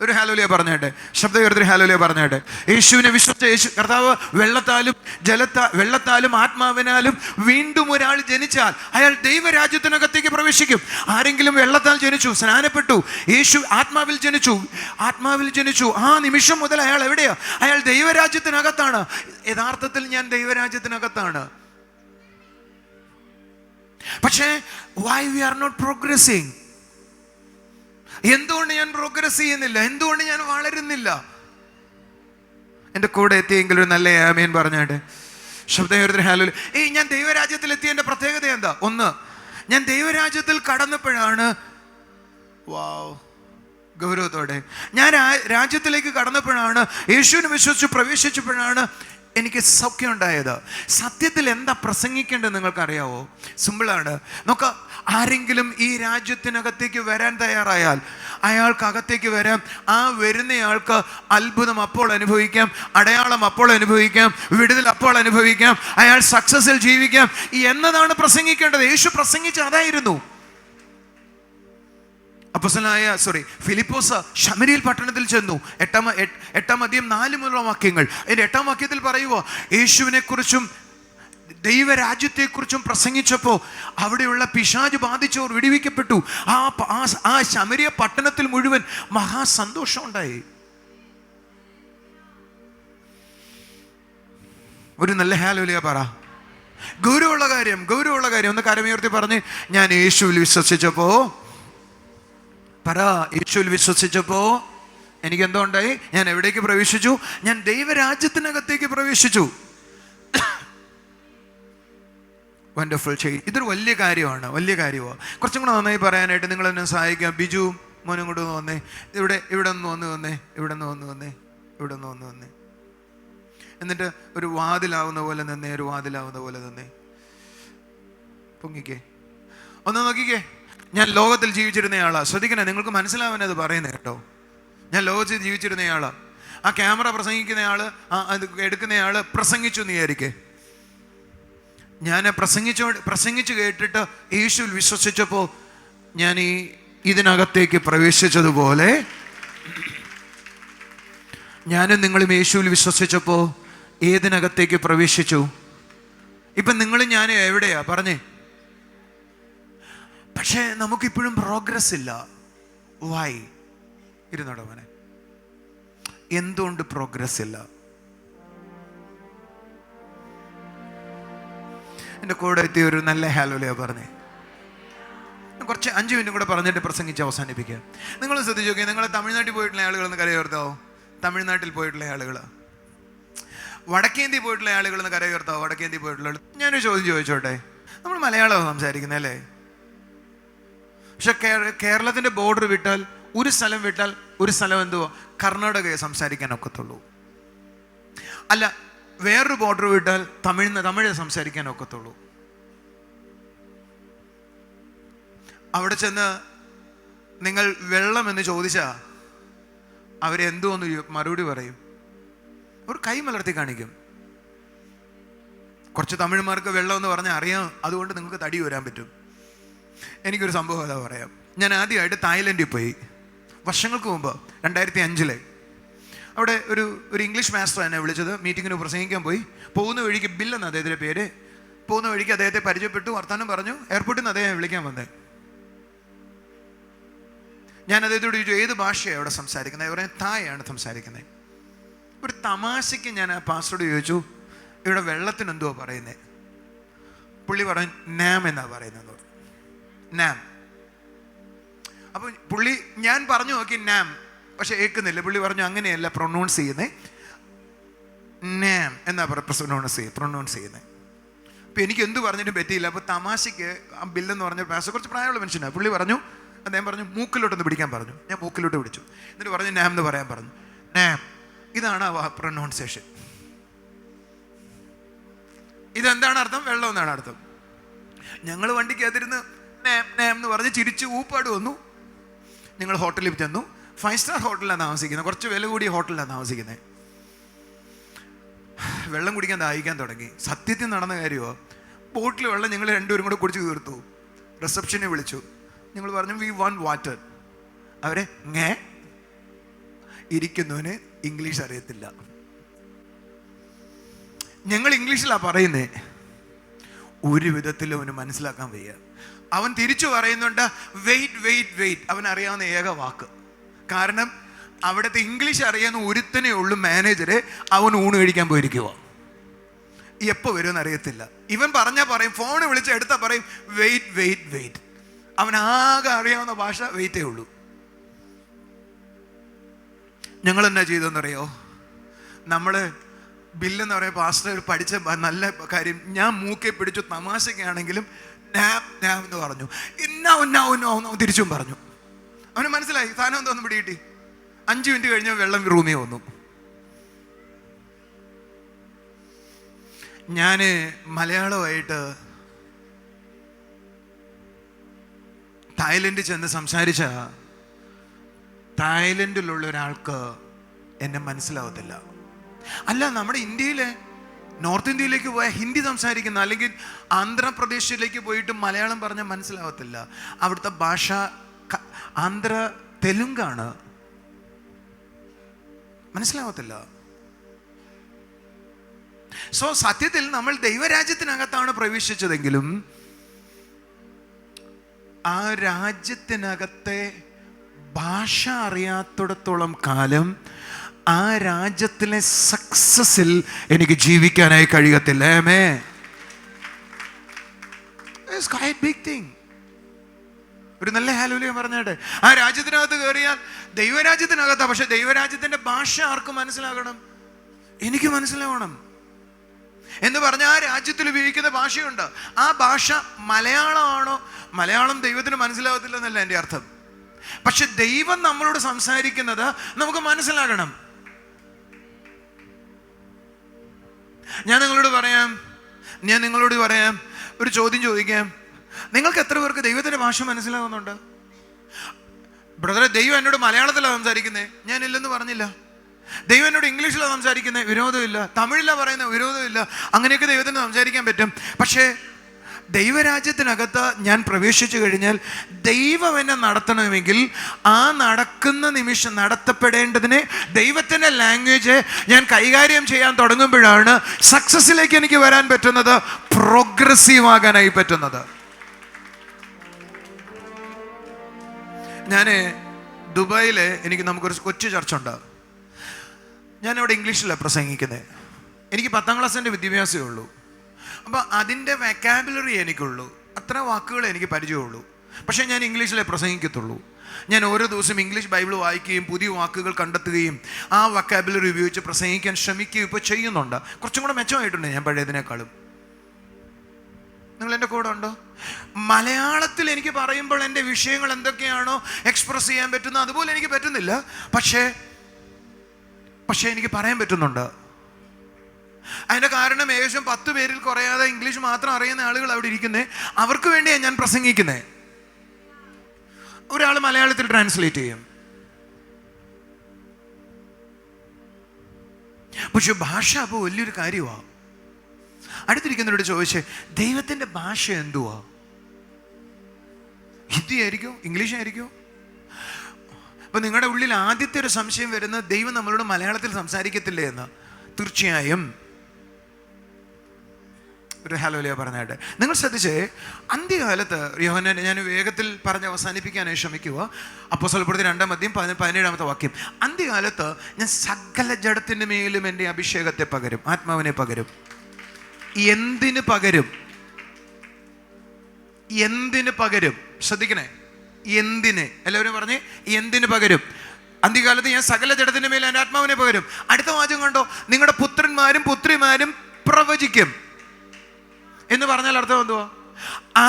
ഒരു ഹല്ലേലൂയ പറഞ്ഞേട്ടെ, ശബ്ദകീർത്തനം ഹല്ലേലൂയ പറഞ്ഞേട്ടെ. യേശുവിനെ വിശ്വസിച്ച യേശു കർത്താവ് വെള്ളത്താലും ആത്മാവിനാലും വീണ്ടും ഒരാൾ ജനിച്ചാൽ അയാൾ ദൈവരാജ്യത്തിനകത്തേക്ക് പ്രവേശിക്കും. ആരെങ്കിലും വെള്ളത്താൽ ജനിച്ചു, സ്നാനപ്പെട്ടു, യേശു ആത്മാവിൽ ജനിച്ചു, ആ നിമിഷം മുതൽ അയാൾ എവിടെയാ? അയാൾ ദൈവരാജ്യത്തിനകത്താണ്. യഥാർത്ഥത്തിൽ ഞാൻ ദൈവരാജ്യത്തിനകത്താണ്. പക്ഷേ why we are not progressing? എന്തുകൊണ്ട് ഞാൻ പ്രോഗ്രസ് ചെയ്യുന്നില്ല? എന്തുകൊണ്ട് ഞാൻ വളരുന്നില്ല? എൻ്റെ കൂടെ എത്തിയെങ്കിൽ ഒരു നല്ല ആമേൻ പറഞ്ഞാട്ടെ. ശബ്ദകീർത്തനം ഹല്ലേലൂയ. ഞാൻ ദൈവരാജ്യത്തിൽ എത്തിയതിൻ്റെ പ്രത്യേകത എന്താ? ഒന്ന്, ഞാൻ ദൈവരാജ്യത്തിൽ കടന്നപ്പോഴാണ് ഗൗരവത്തോടെ. ഞാൻ രാജ്യത്തിലേക്ക് കടന്നപ്പോഴാണ്, യേശുവിനെ വിശ്വസിച്ച് പ്രവേശിച്ചപ്പോഴാണ് എനിക്ക് സൗഖ്യം ഉണ്ടായത്. സത്യത്തിൽ എന്താ പ്രസംഗിക്കേണ്ടത് നിങ്ങൾക്കറിയാവോ? സിമ്പിളാണ്. നോക്ക, ആരെങ്കിലും ഈ രാജ്യത്തിനകത്തേക്ക് വരാൻ തയ്യാറായാൽ അയാൾക്കകത്തേക്ക് വരാം. ആ വരുന്നയാൾക്ക് അത്ഭുതം അപ്പോൾ അനുഭവിക്കാം, അടയാളം അപ്പോൾ അനുഭവിക്കാം, വിടുതൽ അപ്പോൾ അനുഭവിക്കാം, അയാൾ സക്സസിൽ ജീവിക്കാം എന്നതാണ് പ്രസംഗിക്കേണ്ടത്. യേശു പ്രസംഗിച്ച അതായിരുന്നു. ഫിലിപ്പോസ് ശമരിയിൽ പട്ടണത്തിൽ ചെന്നു. 8-ാം അധ്യായം 4 മുതലുള്ള വാക്യങ്ങൾ. അതിന്റെ 8-ാം വാക്യത്തിൽ പറയുക, യേശുവിനെ കുറിച്ചും ദൈവരാജ്യത്തെക്കുറിച്ചും പ്രസംഗിച്ചപ്പോൾ അവിടെയുള്ള പിശാച് ബാധിച്ചവർ വിടുവിക്കപ്പെട്ടു. ആ ശമരിയ പട്ടണത്തിൽ മുഴുവൻ മഹാസന്തോഷം ഉണ്ടായി. ഒരു നല്ല ഹല്ലേലൂയ പറ. ഗൗരവമുള്ള കാര്യം ഒന്ന് കരമുയർത്തി പറഞ്ഞ്, ഞാൻ യേശുവിൽ വിശ്വസിച്ചപ്പോ യേശുവിൽ വിശ്വസിച്ചപ്പോ എനിക്ക് എന്തോ ഉണ്ടായി? ഞാൻ എവിടേക്ക് പ്രവേശിച്ചു? ഞാൻ ദൈവരാജ്യത്തിനകത്തേക്ക് പ്രവേശിച്ചു. വണ്ടർഫുൾ ചെയ്യും. ഇതൊരു വലിയ കാര്യമാണ്. കുറച്ചും കൂടെ നന്നായി പറയാനായിട്ട് നിങ്ങൾ എന്നെ സഹായിക്കാം. ബിജു മോനും കൂടെ ഒന്ന് വന്നേ. ഇവിടെ നിന്ന് വന്നേ. എന്നിട്ട് ഒരു വാതിലാവുന്ന പോലെ നിന്നേ. പൊങ്ങിക്കേ, ഒന്ന് നോക്കിക്കേ. ഞാൻ ലോകത്തിൽ ജീവിച്ചിരുന്നയാളാ. ശ്രദ്ധിക്കണേ, നിങ്ങൾക്ക് മനസ്സിലാവാനത് പറയുന്നത് കേട്ടോ. ഞാൻ ലോകത്തിൽ ജീവിച്ചിരുന്നയാളാ. ആ ക്യാമറ പ്രസംഗിക്കുന്നയാള്, അത് എടുക്കുന്നയാള് പ്രസംഗിച്ചു എന്ന് വിചാരിക്കേ. ഞാൻ പ്രസംഗിച്ചു കേട്ടിട്ട് യേശുവിൽ വിശ്വസിച്ചപ്പോൾ ഞാൻ ഇതിനകത്തേക്ക് പ്രവേശിച്ചതുപോലെ ഞാനും നിങ്ങളും യേശുവിൽ വിശ്വസിച്ചപ്പോൾ ഏതിനകത്തേക്ക് പ്രവേശിച്ചു? ഇപ്പം നിങ്ങളും ഞാനും എവിടെയാ പറഞ്ഞേ? പക്ഷേ നമുക്കിപ്പോഴും പ്രോഗ്രസ് ഇല്ല. വൈ? ഇരുന്നോടോ മോനെ. എന്തുകൊണ്ട് പ്രോഗ്രസ് ഇല്ല? എൻ്റെ കൂടെ എത്തിയ ഒരു നല്ല ഹല്ലേലൂയ പറഞ്ഞേ. കുറച്ച് 5 മിനിറ്റ് കൂടെ പറഞ്ഞിട്ട് പ്രസംഗിച്ച് അവസാനിപ്പിക്കുക. നിങ്ങൾ ശ്രദ്ധിച്ചു നോക്കിയാൽ, നിങ്ങൾ തമിഴ്നാട്ടിൽ പോയിട്ടുള്ള ആളുകളെന്ന് കരയുയർത്താവോ? തമിഴ്നാട്ടിൽ പോയിട്ടുള്ള ആളുകൾ, വടക്കേന്ത്യ പോയിട്ടുള്ള ആളുകളെന്ന് കരയുയർത്താവോ? വടക്കേന്ത്യ പോയിട്ടുള്ള ആൾ. ഞാനൊരു ചോദ്യം ചോദിച്ചോട്ടെ. നമ്മൾ മലയാളമാണ് സംസാരിക്കുന്നത് അല്ലേ? പക്ഷെ കേരളത്തിൻ്റെ ബോർഡർ വിട്ടാൽ, ഒരു സ്ഥലം എന്തുവോ കർണാടകയെ സംസാരിക്കാൻ ഒക്കത്തുള്ളൂ. അല്ല, വേറൊരു ബോർഡർ വിട്ടാൽ തമിഴ് സംസാരിക്കാൻ ഒക്കത്തുള്ളൂ. അവിടെ ചെന്ന് നിങ്ങൾ വെള്ളം എന്ന് ചോദിച്ചാൽ അവരെന്തോന്ന് മറുപടി പറയും? അവർ കൈ മലർത്തി കാണിക്കും. കുറച്ച് തമിഴ്മാർക്ക് വെള്ളം എന്ന് പറഞ്ഞാൽ അറിയാം, അതുകൊണ്ട് നിങ്ങൾക്ക് തടി വരാൻ പറ്റും. എനിക്കൊരു സംഭവം അതാ പറയാം. ഞാൻ ആദ്യമായിട്ട് തായ്ലൻഡിൽ പോയി വർഷങ്ങൾക്ക് മുമ്പ്, 2005. അവിടെ ഒരു ഇംഗ്ലീഷ് മാസ്റ്റർ എന്നെ വിളിച്ചത്. മീറ്റിങ്ങിന് പ്രസംഗിക്കാൻ പോയി. പോകുന്ന വഴിക്ക് ബില്ലെന്ന് അദ്ദേഹത്തിൻ്റെ പേര്. പോകുന്ന വഴിക്ക് അദ്ദേഹത്തെ പരിചയപ്പെട്ടു, വർത്താനം പറഞ്ഞു. എയർപോർട്ടിൽ നിന്ന് അദ്ദേഹം വിളിക്കാൻ വന്നേ. ഞാൻ അദ്ദേഹത്തോട് ചോദിച്ചു, ഏത് ഭാഷയാണ് അവിടെ സംസാരിക്കുന്നത്? അവരെ തായാണ് സംസാരിക്കുന്നത്. ഒരു തമാശയ്ക്ക് ഞാൻ ആ പാസ്റ്ററോട് ചോദിച്ചു, ഇവിടെ വെള്ളത്തിന് എന്തുവാ പറയുന്നത്? പുള്ളി പറഞ്ഞു, നാം എന്നാ പറയുന്നത്. നാം. അപ്പോൾ ഞാൻ പറഞ്ഞു നോക്കി നാം, പക്ഷെ ഏൽക്കുന്നില്ല. പുള്ളി പറഞ്ഞു, അങ്ങനെയല്ല പ്രൊനൗൺസ് ചെയ്യുന്നത്, നാം എന്നാ പ്രൊനൗൺസ് ചെയ്യുന്നത്. അപ്പോൾ എനിക്ക് എന്ത് പറഞ്ഞിട്ടും പറ്റിയില്ല. അപ്പോൾ തമാശയ്ക്ക് ആ ബില്ലെന്ന് പറഞ്ഞ പാസ്റ്റർ കുറച്ച് പ്രായമുള്ള മനുഷ്യനാണ്. പുള്ളി പറഞ്ഞു, അദ്ദേഹം പറഞ്ഞു, മൂക്കിലോട്ടൊന്ന് പിടിക്കാൻ പറഞ്ഞു. ഞാൻ മൂക്കിലോട്ട് പിടിച്ചു. എന്നിട്ട് പറഞ്ഞു, നാം എന്ന് പറയാൻ പറഞ്ഞു. നാം. ഇതാണ് ആ പ്രൊനൗൺസിയേഷൻ. ഇതെന്താണ് അർത്ഥം? വെള്ളം എന്നാണ് അർത്ഥം. ഞങ്ങൾ വണ്ടിക്കകത്തിരുന്ന് നാം നാം എന്ന് പറഞ്ഞ് ചിരിച്ച് ഊപ്പാട് വന്നു. ഞങ്ങൾ ഹോട്ടലിൽ ചെന്നു. 5 സ്റ്റാർ ഹോട്ടലിലാണ് താമസിക്കുന്നത്. കുറച്ച് വില കൂടിയ ഹോട്ടലിലാണ് താമസിക്കുന്നത്. വെള്ളം കുടിക്കാൻ ദാഹിക്കാൻ തുടങ്ങി. സത്യത്തിൽ നടന്ന കാര്യമോ? ബോട്ടിൽ വെള്ളം ഞങ്ങൾ രണ്ടുപേരും കൂടെ കുടിച്ച് തീർത്തു. റിസപ്ഷനെ വിളിച്ചു. ഞങ്ങൾ പറഞ്ഞു, വി വാണ്ട് വാട്ടർ. അവരെ ഇരിക്കുന്നവന് ഇംഗ്ലീഷ് അറിയത്തില്ല. ഞങ്ങൾ ഇംഗ്ലീഷിലാണ് പറയുന്നേ. ഒരു വിധത്തിലും അവന് മനസ്സിലാക്കാൻ വയ്യ. അവൻ തിരിച്ചു പറയുന്നുണ്ട്, വെയിറ്റ് വെയിറ്റ് വെയിറ്റ്. അവൻ അറിയാവുന്ന ഏക വാക്ക്. കാരണം അവിടുത്തെ ഇംഗ്ലീഷ് അറിയാവുന്ന ഒരുത്തനേ ഉള്ളൂ മാനേജര്. അവൻ ഊണ് കഴിക്കാൻ പോയിരിക്കുക. എപ്പോൾ വരുമെന്ന് അറിയത്തില്ല. ഇവൻ പറഞ്ഞാൽ പറയും, ഫോണ് വിളിച്ച് എടുത്താൽ പറയും വെയിറ്റ് വെയിറ്റ് വെയിറ്റ്. അവനാകെ അറിയാവുന്ന ഭാഷ വെയിറ്റേ ഉള്ളൂ. ഞങ്ങൾ എന്നാ ചെയ്തെന്നറിയോ? നമ്മൾ ബില്ലെന്ന് പറയുമ്പോൾ പാസ്റ്റർ പഠിച്ച നല്ല കാര്യം ഞാൻ മൂക്കെ പിടിച്ചു. തമാശക്കാണെങ്കിലും നാം നാം എന്ന് പറഞ്ഞു. തിരിച്ചും പറഞ്ഞു. അവന് മനസ്സിലായി സാധനം എന്തോന്ന് പിടികിട്ടി. 5 മിനിറ്റ് കഴിഞ്ഞാൽ വെള്ളം റൂമിൽ വന്നു. ഞാൻ മലയാളമായിട്ട് തായ്ലൻഡിൽ ചെന്ന് സംസാരിച്ച തായ്ലൻഡിലുള്ള ഒരാൾക്ക് എന്നെ മനസ്സിലാവത്തില്ല. അല്ല, നമ്മുടെ ഇന്ത്യയിലെ നോർത്ത് ഇന്ത്യയിലേക്ക് പോയാൽ ഹിന്ദി സംസാരിക്കുന്ന, അല്ലെങ്കിൽ ആന്ധ്രാപ്രദേശിലേക്ക് പോയിട്ട് മലയാളം പറഞ്ഞാൽ മനസ്സിലാവത്തില്ല. അവിടുത്തെ ഭാഷ ആന്ധ്ര തെലുങ്കാണ്, മനസ്സിലാവത്തില്ല. സോ സത്യത്തിൽ നമ്മൾ ദൈവരാജ്യത്തിനകത്താണ് പ്രവേശിച്ചതെങ്കിലും ആ രാജ്യത്തിനകത്തെ ഭാഷ അറിയാത്തിടത്തോളം കാലം ആ രാജ്യത്തിലെ സക്സസിൽ എനിക്ക് ജീവിക്കാനായി കഴിയത്തില്ല. Big thing. ഒരു നല്ല ഹല്ലേലൂയ പറഞ്ഞാട്ടെ. ആ രാജ്യത്തിനകത്ത് കയറിയാൽ ദൈവരാജ്യത്തിനകത്താ, പക്ഷെ ദൈവരാജ്യത്തിന്റെ ഭാഷ ആർക്ക് മനസ്സിലാകണം? എനിക്ക് മനസ്സിലാവണം എന്ന് പറഞ്ഞാൽ ആ രാജ്യത്തിൽ ഉപയോഗിക്കുന്ന ഭാഷയുണ്ട്. ആ ഭാഷ മലയാളമാണോ? മലയാളം ദൈവത്തിന് മനസ്സിലാവത്തില്ല എന്നല്ല എൻ്റെ അർത്ഥം. പക്ഷെ ദൈവം നമ്മളോട് സംസാരിക്കുന്നത് നമുക്ക് മനസ്സിലാകണം. ഞാൻ നിങ്ങളോട് പറയാം, ഒരു ചോദ്യം ചോദിക്കാം. നിങ്ങൾക്ക് എത്ര പേർക്ക് ദൈവത്തിന്റെ ഭാഷ മനസ്സിലാകുന്നുണ്ട്? ബ്രദറെ, ദൈവം എന്നോട് മലയാളത്തിലാണ് സംസാരിക്കുന്നത്, ഞാൻ ഇല്ലെന്ന് പറഞ്ഞില്ല. ദൈവം എന്നോട് ഇംഗ്ലീഷിലാണ് സംസാരിക്കുന്നത്, വിരോധമില്ല. തമിഴിലാണ് പറയുന്നത്, വിരോധമില്ല. അങ്ങനെയൊക്കെ ദൈവത്തിന് സംസാരിക്കാൻ പറ്റും. പക്ഷേ ദൈവരാജ്യത്തിനകത്ത് ഞാൻ പ്രവേശിച്ചു കഴിഞ്ഞാൽ ദൈവം എന്നെ നടത്തണമെങ്കിൽ ആ നടക്കുന്ന നിമിഷം നടത്തപ്പെടേണ്ടതിനെ ദൈവത്തിൻ്റെ ലാംഗ്വേജ് ഞാൻ കൈകാര്യം ചെയ്യാൻ തുടങ്ങുമ്പോഴാണ് സക്സസ്സിലേക്ക് എനിക്ക് വരാൻ പറ്റുന്നത്, പ്രോഗ്രസീവ് ആകാനായി പറ്റുന്നത്. ഞാൻ ദുബായിൽ നമുക്കൊരു കൊച്ചു ചർച്ച ഉണ്ട്. ഞാനവിടെ ഇംഗ്ലീഷിലാണ് പ്രസംഗിക്കുന്നത്. എനിക്ക് 10ാം ക്ലാസ്സിൻ്റെ വിദ്യാഭ്യാസമേ ഉള്ളൂ. അപ്പോൾ അതിൻ്റെ വൊക്കാബുലറി എനിക്കുള്ളൂ, അത്ര വാക്കുകൾ എനിക്ക് പരിചയമുള്ളൂ. പക്ഷേ ഞാൻ ഇംഗ്ലീഷിലേ പ്രസംഗിക്കത്തുള്ളൂ. ഞാൻ ഓരോ ദിവസവും ഇംഗ്ലീഷ് ബൈബിൾ വായിക്കുകയും പുതിയ വാക്കുകൾ കണ്ടെത്തുകയും ആ വൊക്കാബുലറി ഉപയോഗിച്ച് പ്രസംഗിക്കാൻ ശ്രമിക്കുകയും ഇപ്പോൾ ചെയ്യുന്നുണ്ട്. കുറച്ചും കൂടെ മെച്ചമായിട്ടുണ്ട് ഞാൻ പഴയതിനേക്കാളും. നിങ്ങൾ എൻ്റെ കൂടെ ഉണ്ടോ? മലയാളത്തിൽ എനിക്ക് പറയുമ്പോൾ എൻ്റെ വിഷയങ്ങൾ എന്തൊക്കെയാണോ എക്സ്പ്രസ് ചെയ്യാൻ പറ്റുന്നത് അതുപോലെ എനിക്ക് പറ്റുന്നില്ല. പക്ഷേ എനിക്ക് പറയാൻ പറ്റുന്നുണ്ട്. അതിൻ്റെ കാരണം ഏകദേശം 10 പേരിൽ കുറയാതെ ഇംഗ്ലീഷ് മാത്രം അറിയുന്ന ആളുകൾ അവിടെ ഇരിക്കുന്നത്. അവർക്ക് വേണ്ടിയാണ് ഞാൻ പ്രസംഗിക്കുന്നത്. ഒരാൾ മലയാളത്തിൽ ട്രാൻസ്ലേറ്റ് ചെയ്യും. പക്ഷെ ഭാഷ അപ്പോൾ വലിയൊരു കാര്യമാണ്. അടുത്തിരിക്കുന്നവരോട് ചോദിച്ചേ, ദൈവത്തിൻ്റെ ഭാഷ എന്തുവാ? ഹിന്ദി ആയിരിക്കും? ഇംഗ്ലീഷ് ആയിരിക്കും? അപ്പൊ നിങ്ങളുടെ ഉള്ളിൽ ആദ്യത്തെ ഒരു സംശയം വരുന്നത് ദൈവം നമ്മളോട് മലയാളത്തിൽ സംസാരിക്കത്തില്ലേ എന്ന്. തീർച്ചയായും. ഒരു ഹല്ലേലൂയ പറഞ്ഞാട്ടെ. നിങ്ങൾ ശ്രദ്ധിച്ചേ, അന്ത്യകാലത്ത് യോഹന്നാൻ, ഞാൻ വേഗത്തിൽ പറഞ്ഞ് അവസാനിപ്പിക്കാനായി ശ്രമിക്കുക. അപ്പോസ്തലപ്രവൃത്തി 2-ാം അധ്യായം 17-ാമത്തെ വാക്യം. അന്ത്യകാലത്ത് ഞാൻ സകല ജഡത്തിൻ്റെ മേലും എൻ്റെ അഭിഷേകത്തെ പകരും, ആത്മാവിനെ പകരും. എന്തിന് പകരും? എന്തിന് പകരും? ശ്രദ്ധിക്കണേ, എന്തിന്? എല്ലാവരും പറഞ്ഞേ, എന്തിന് പകരും? അന്ത്യകാലത്ത് ഞാൻ സകല ജഡത്തിന്റെ മേൽ എൻ്റെ ആത്മാവിനെ പകരും. അടുത്ത വാചകം കണ്ടോ, നിങ്ങളുടെ പുത്രന്മാരും പുത്രിമാരും പ്രവചിക്കും എന്ന് പറഞ്ഞാൽ അർത്ഥം എന്തുവാ?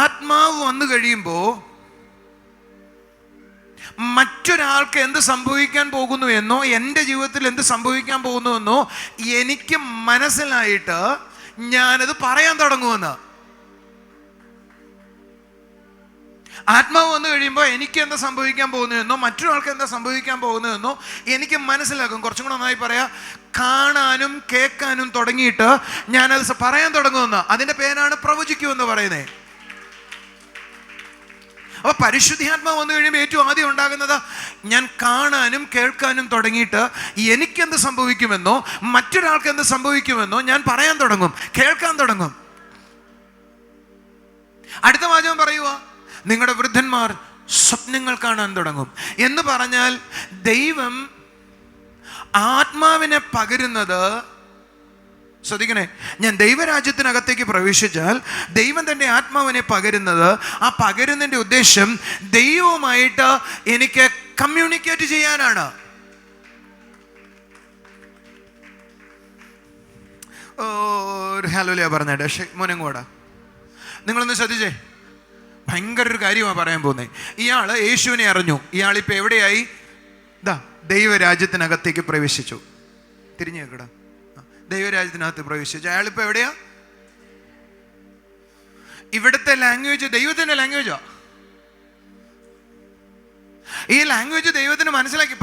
ആത്മാവ് വന്നു കഴിയുമ്പോൾ മറ്റൊരാൾക്ക് എന്ത് സംഭവിക്കാൻ പോകുന്നു എന്നോ എൻ്റെ ജീവിതത്തിൽ എന്ത് സംഭവിക്കാൻ പോകുന്നു എന്നോ എനിക്ക് മനസ്സിലായിട്ട് ഞാനത് പറയാൻ തുടങ്ങുമെന്ന്. ആത്മാവ് വന്നു കഴിയുമ്പോൾ എനിക്ക് എന്താ സംഭവിക്കാൻ പോകുന്നതെന്നോ മറ്റൊരാൾക്ക് എന്താ സംഭവിക്കാൻ പോകുന്നതെന്നോ എനിക്ക് മനസ്സിലാക്കും. കുറച്ചും കൂടെ നന്നായി പറയാം, കാണാനും കേൾക്കാനും തുടങ്ങിയിട്ട് ഞാനത് പറയാൻ തുടങ്ങുമെന്ന്. അതിൻ്റെ പേരാണ് പ്രവചിക്കുമെന്ന് പറയുന്നത്. അപ്പൊ പരിശുദ്ധാത്മാവ് വന്നു കഴിയുമ്പോൾ ഏറ്റവും ആദ്യം ഉണ്ടാകുന്നത് ഞാൻ കാണാനും കേൾക്കാനും തുടങ്ങിയിട്ട് എനിക്കെന്ത് സംഭവിക്കുമെന്നോ മറ്റൊരാൾക്ക് എന്ത് സംഭവിക്കുമെന്നോ ഞാൻ പറയാൻ തുടങ്ങും, കേൾക്കാൻ തുടങ്ങും. അടുത്ത വാചകം പറയുക, നിങ്ങളുടെ വൃദ്ധന്മാർ സ്വപ്നങ്ങൾ കാണാൻ തുടങ്ങും എന്ന് പറഞ്ഞാൽ ദൈവം ആത്മാവിനെ പകരുന്നത്. ശ്രദ്ധിക്കണേ, ഞാൻ ദൈവരാജ്യത്തിനകത്തേക്ക് പ്രവേശിച്ചാൽ ദൈവം തൻ്റെ ആത്മാവിനെ പകരുന്നത്, ആ പകരുന്നതിൻ്റെ ഉദ്ദേശം ദൈവവുമായിട്ട് എനിക്ക് കമ്മ്യൂണിക്കേറ്റ് ചെയ്യാനാണ്. ഒരു ഹല്ലേലൂയ പറഞ്ഞേട്ടെ. മോനും കൂടെ നിങ്ങളൊന്ന് ശ്രദ്ധിച്ചേ, ഭയങ്കര ഒരു കാര്യമാണ് പറയാൻ പോകുന്നത്. ഇയാൾ യേശുവിനെ അറിഞ്ഞു. ഇയാളിപ്പോൾ എവിടെയായി? ദൈവരാജ്യത്തിനകത്തേക്ക് പ്രവേശിച്ചു. തിരിഞ്ഞു കേക്കടാ. ദൈവരാജ്യത്തിനകത്ത് പ്രവേശിച്ചു. അയാളിപ്പോൾ എവിടെയാ? ഇവിടുത്തെ ലാംഗ്വേജ് ദൈവത്തിൻ്റെ ലാംഗ്വേജാ. ഈ ലാംഗ്വേജ് ദൈവത്തിന് മനസ്സിലാക്കി